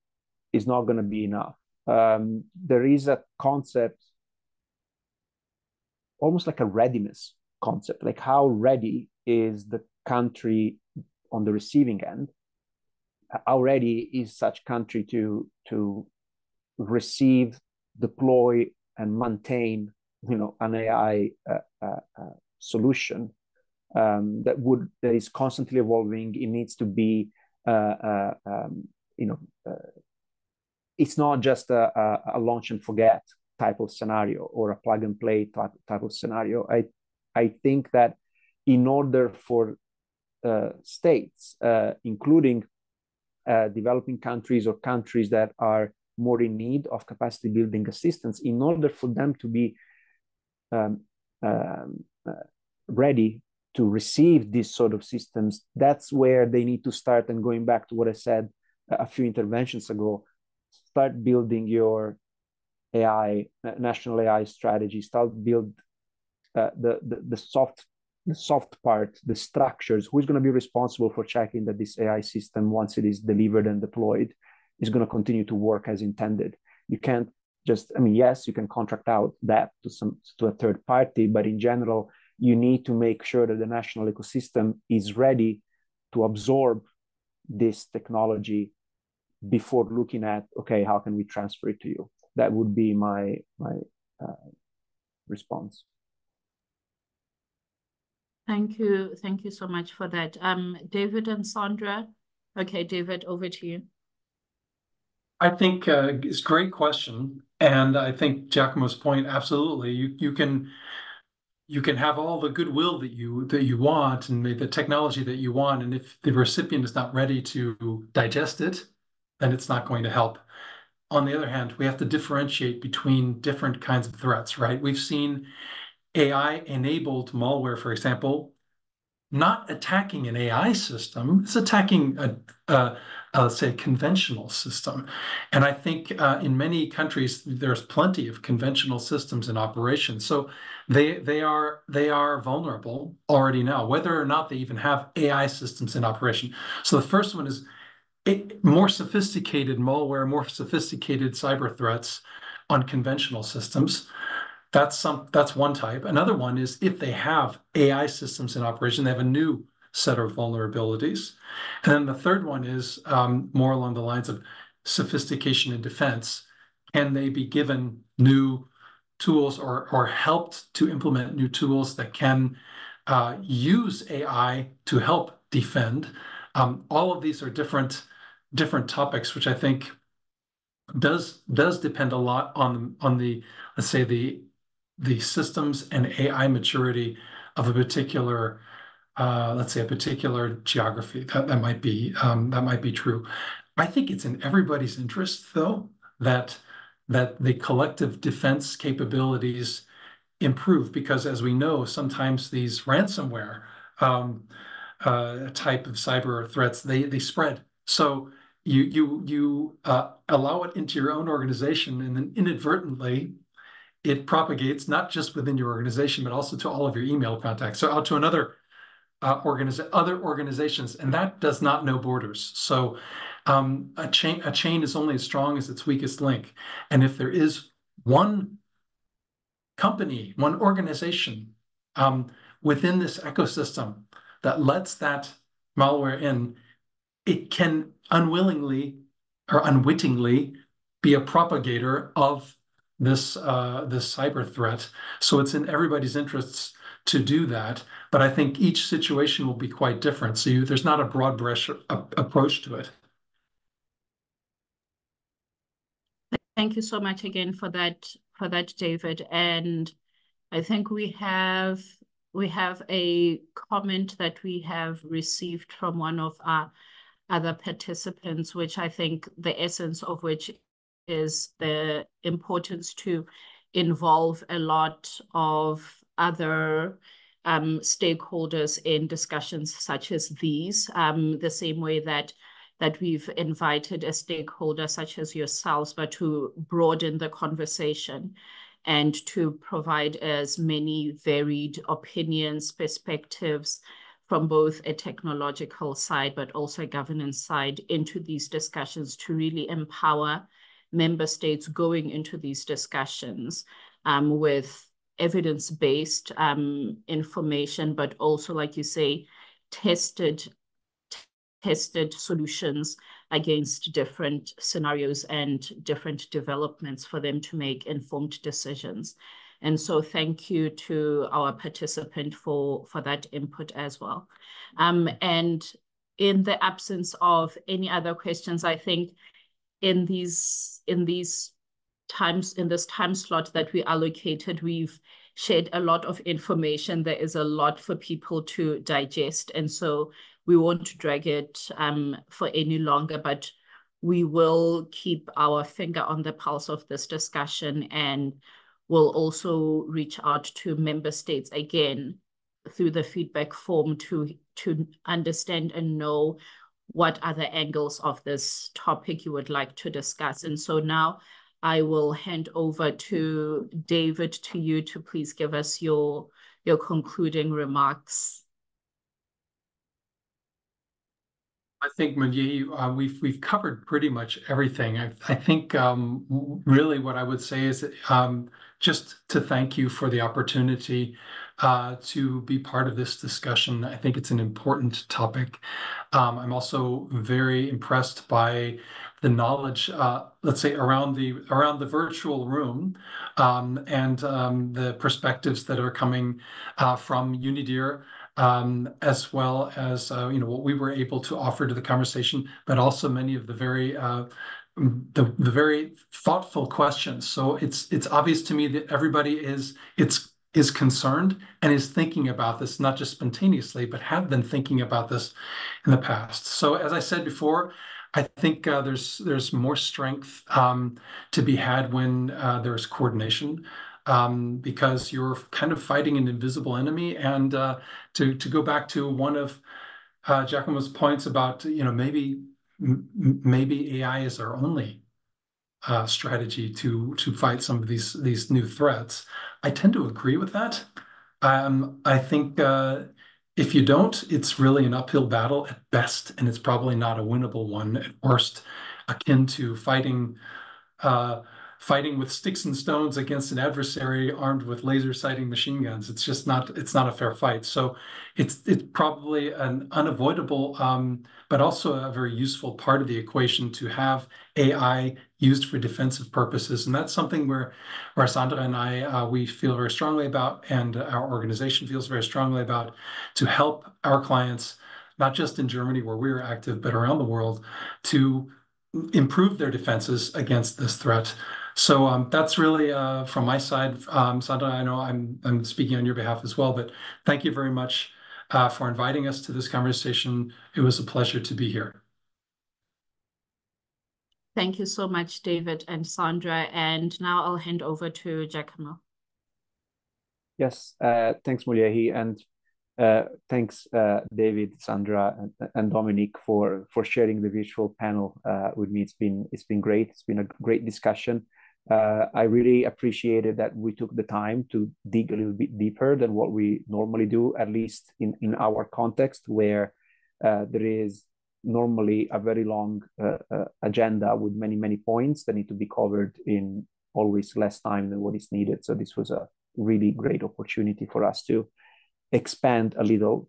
is not going to be enough. There is a concept, almost like a readiness concept, like how ready is the country on the receiving end? How ready is such country to receive, deploy, and maintain, an AI solution that is constantly evolving? It needs to be, it's not just a launch and forget type of scenario or a plug and play type of scenario. I think that in order for states, including developing countries or countries that are more in need of capacity building assistance, in order for them to be ready to receive these sort of systems, that's where they need to start. And going back to what I said a few interventions ago, start building your national AI strategy, start build the soft part, the structures. Who's going to be responsible for checking that this AI system, once it is delivered and deployed, is going to continue to work as intended? You can't just, yes, you can contract out that to a third party, but in general, you need to make sure that the national ecosystem is ready to absorb this technology before looking at, okay, how can we transfer it to you? That would be my response. Thank you so much for that. David and Sandra. Okay, David, over to you. I think it's a great question, and I think Giacomo's point, absolutely. You can have all the goodwill that you want and the technology that you want, and if the recipient is not ready to digest it, then it's not going to help. On the other hand, we have to differentiate between different kinds of threats, right? We've seen AI-enabled malware, for example, not attacking an AI system, it's attacking say, conventional system. And I think in many countries, there's plenty of conventional systems in operation. So they are vulnerable already now, whether or not they even have AI systems in operation. So the first one is more sophisticated malware, more sophisticated cyber threats on conventional systems. That's one type. Another one is if they have AI systems in operation, they have a new set of vulnerabilities. And then the third one is more along the lines of sophistication in defense. can they be given new tools or helped to implement new tools that can use AI to help defend? All of these are different topics, which I think does depend a lot on the let's say the systems and AI maturity of a particular let's say a particular geography. That might be true. I think it's in everybody's interest, though, that the collective defense capabilities improve, because as we know, sometimes these ransomware type of cyber threats, they spread. So you allow it into your own organization, and then inadvertently it propagates not just within your organization, but also to all of your email contacts, so out to other organizations, and that does not know borders. So a chain is only as strong as its weakest link. And if there is one company, one organization within this ecosystem that lets that malware in, it can unwillingly or unwittingly be a propagator of this cyber threat. So it's in everybody's interests to do that. But I think each situation will be quite different. So there's not a broad brush approach to it. Thank you so much again for that, David. And I think we have a comment that we have received from one of our other participants, which I think the essence of which is the importance to involve a lot of other stakeholders in discussions such as these, the same way that we've invited a stakeholder such as yourselves, but to broaden the conversation and to provide as many varied opinions, perspectives from both a technological side, but also a governance side into these discussions, to really empower member states going into these discussions with evidence-based information, but also, like you say, tested solutions against different scenarios and different developments for them to make informed decisions. And so thank you to our participant for that input as well. And in the absence of any other questions, I think in this time slot that we allocated, we've shared a lot of information. There is a lot for people to digest, and so we won't drag it for any longer, but we will keep our finger on the pulse of this discussion, and we'll also reach out to member states again through the feedback form to understand and know what other angles of this topic you would like to discuss. And so now I will hand over to David, to you, to please give us your concluding remarks. I think, Mulye, we've covered pretty much everything. I think really what I would say is just to thank you for the opportunity to be part of this discussion. I think it's an important topic. I'm also very impressed by the knowledge, let's say, around the virtual room, and the perspectives that are coming from UNIDIR, as well as what we were able to offer to the conversation, but also many of the very thoughtful questions. So it's obvious to me that everybody is concerned and is thinking about this, not just spontaneously, but have been thinking about this in the past. So as I said before, I think there's more strength to be had when there's coordination. Because you're kind of fighting an invisible enemy. And to go back to one of Giacomo's points about, maybe AI is our only strategy to fight some of these new threats. I tend to agree with that. I think if you don't, it's really an uphill battle at best, and it's probably not a winnable one at worst, akin to fighting fighting with sticks and stones against an adversary armed with laser sighting machine guns. It's just not, it's not a fair fight. So it's probably an unavoidable, but also a very useful part of the equation to have AI used for defensive purposes. And that's something where Sandra and I, we feel very strongly about, and our organization feels very strongly about, to help our clients, not just in Germany where we're active, but around the world, to improve their defenses against this threat. So that's really from my side. Sandra, I know I'm speaking on your behalf as well, but thank you very much for inviting us to this conversation. It was a pleasure to be here. Thank you so much, David and Sandra. And now I'll hand over to Giacomo. Yes, thanks, Mulyehi, and thanks, David, Sandra, and Dominic for sharing the virtual panel with me. It's been great. It's been a great discussion. I really appreciated that we took the time to dig a little bit deeper than what we normally do, at least in our context, where there is normally a very long agenda with many points that need to be covered in always less time than what is needed. So this was a really great opportunity for us to expand a little.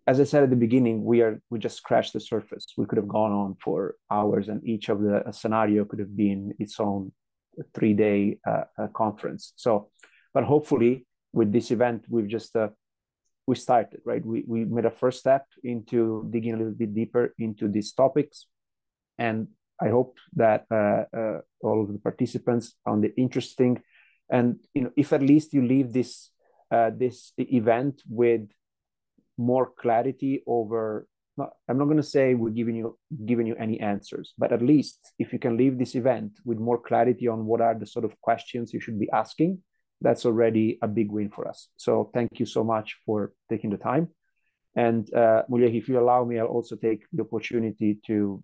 As I said at the beginning, we just scratched the surface. We could have gone on for hours, and each of the scenario could have been its own 3-day conference. So, but hopefully with this event, we've just we started, right? We made a first step into digging a little bit deeper into these topics, and I hope that all of the participants found it interesting. And if at least you leave this event with more clarity over, I'm not going to say we're giving you any answers, but at least if you can leave this event with more clarity on what are the sort of questions you should be asking, that's already a big win for us. So thank you so much for taking the time. And Mulyehi, if you allow me, I'll also take the opportunity to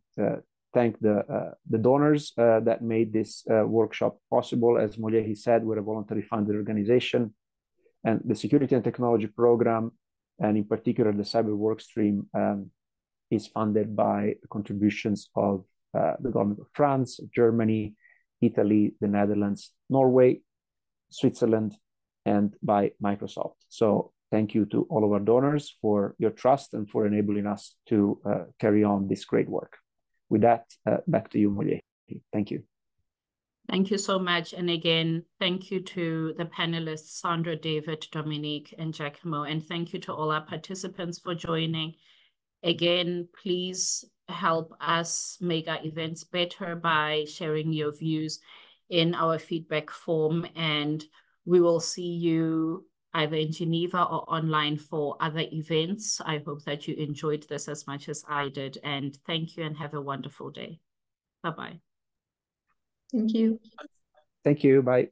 thank the donors that made this workshop possible. As Mulyehi said, we're a voluntary funded organization, and the Security and Technology Program, and in particular the Cyber Workstream, is funded by contributions of the government of France, Germany, Italy, the Netherlands, Norway, Switzerland, and by Microsoft. So thank you to all of our donors for your trust and for enabling us to carry on this great work. With that, back to you, Mulyehi. Thank you. Thank you so much. And again, thank you to the panelists, Sandra, David, Dominique, and Giacomo. And thank you to all our participants for joining. Again, please help us make our events better by sharing your views in our feedback form. And we will see you either in Geneva or online for other events. I hope that you enjoyed this as much as I did. And thank you and have a wonderful day. Bye-bye. Thank you. Thank you. Bye.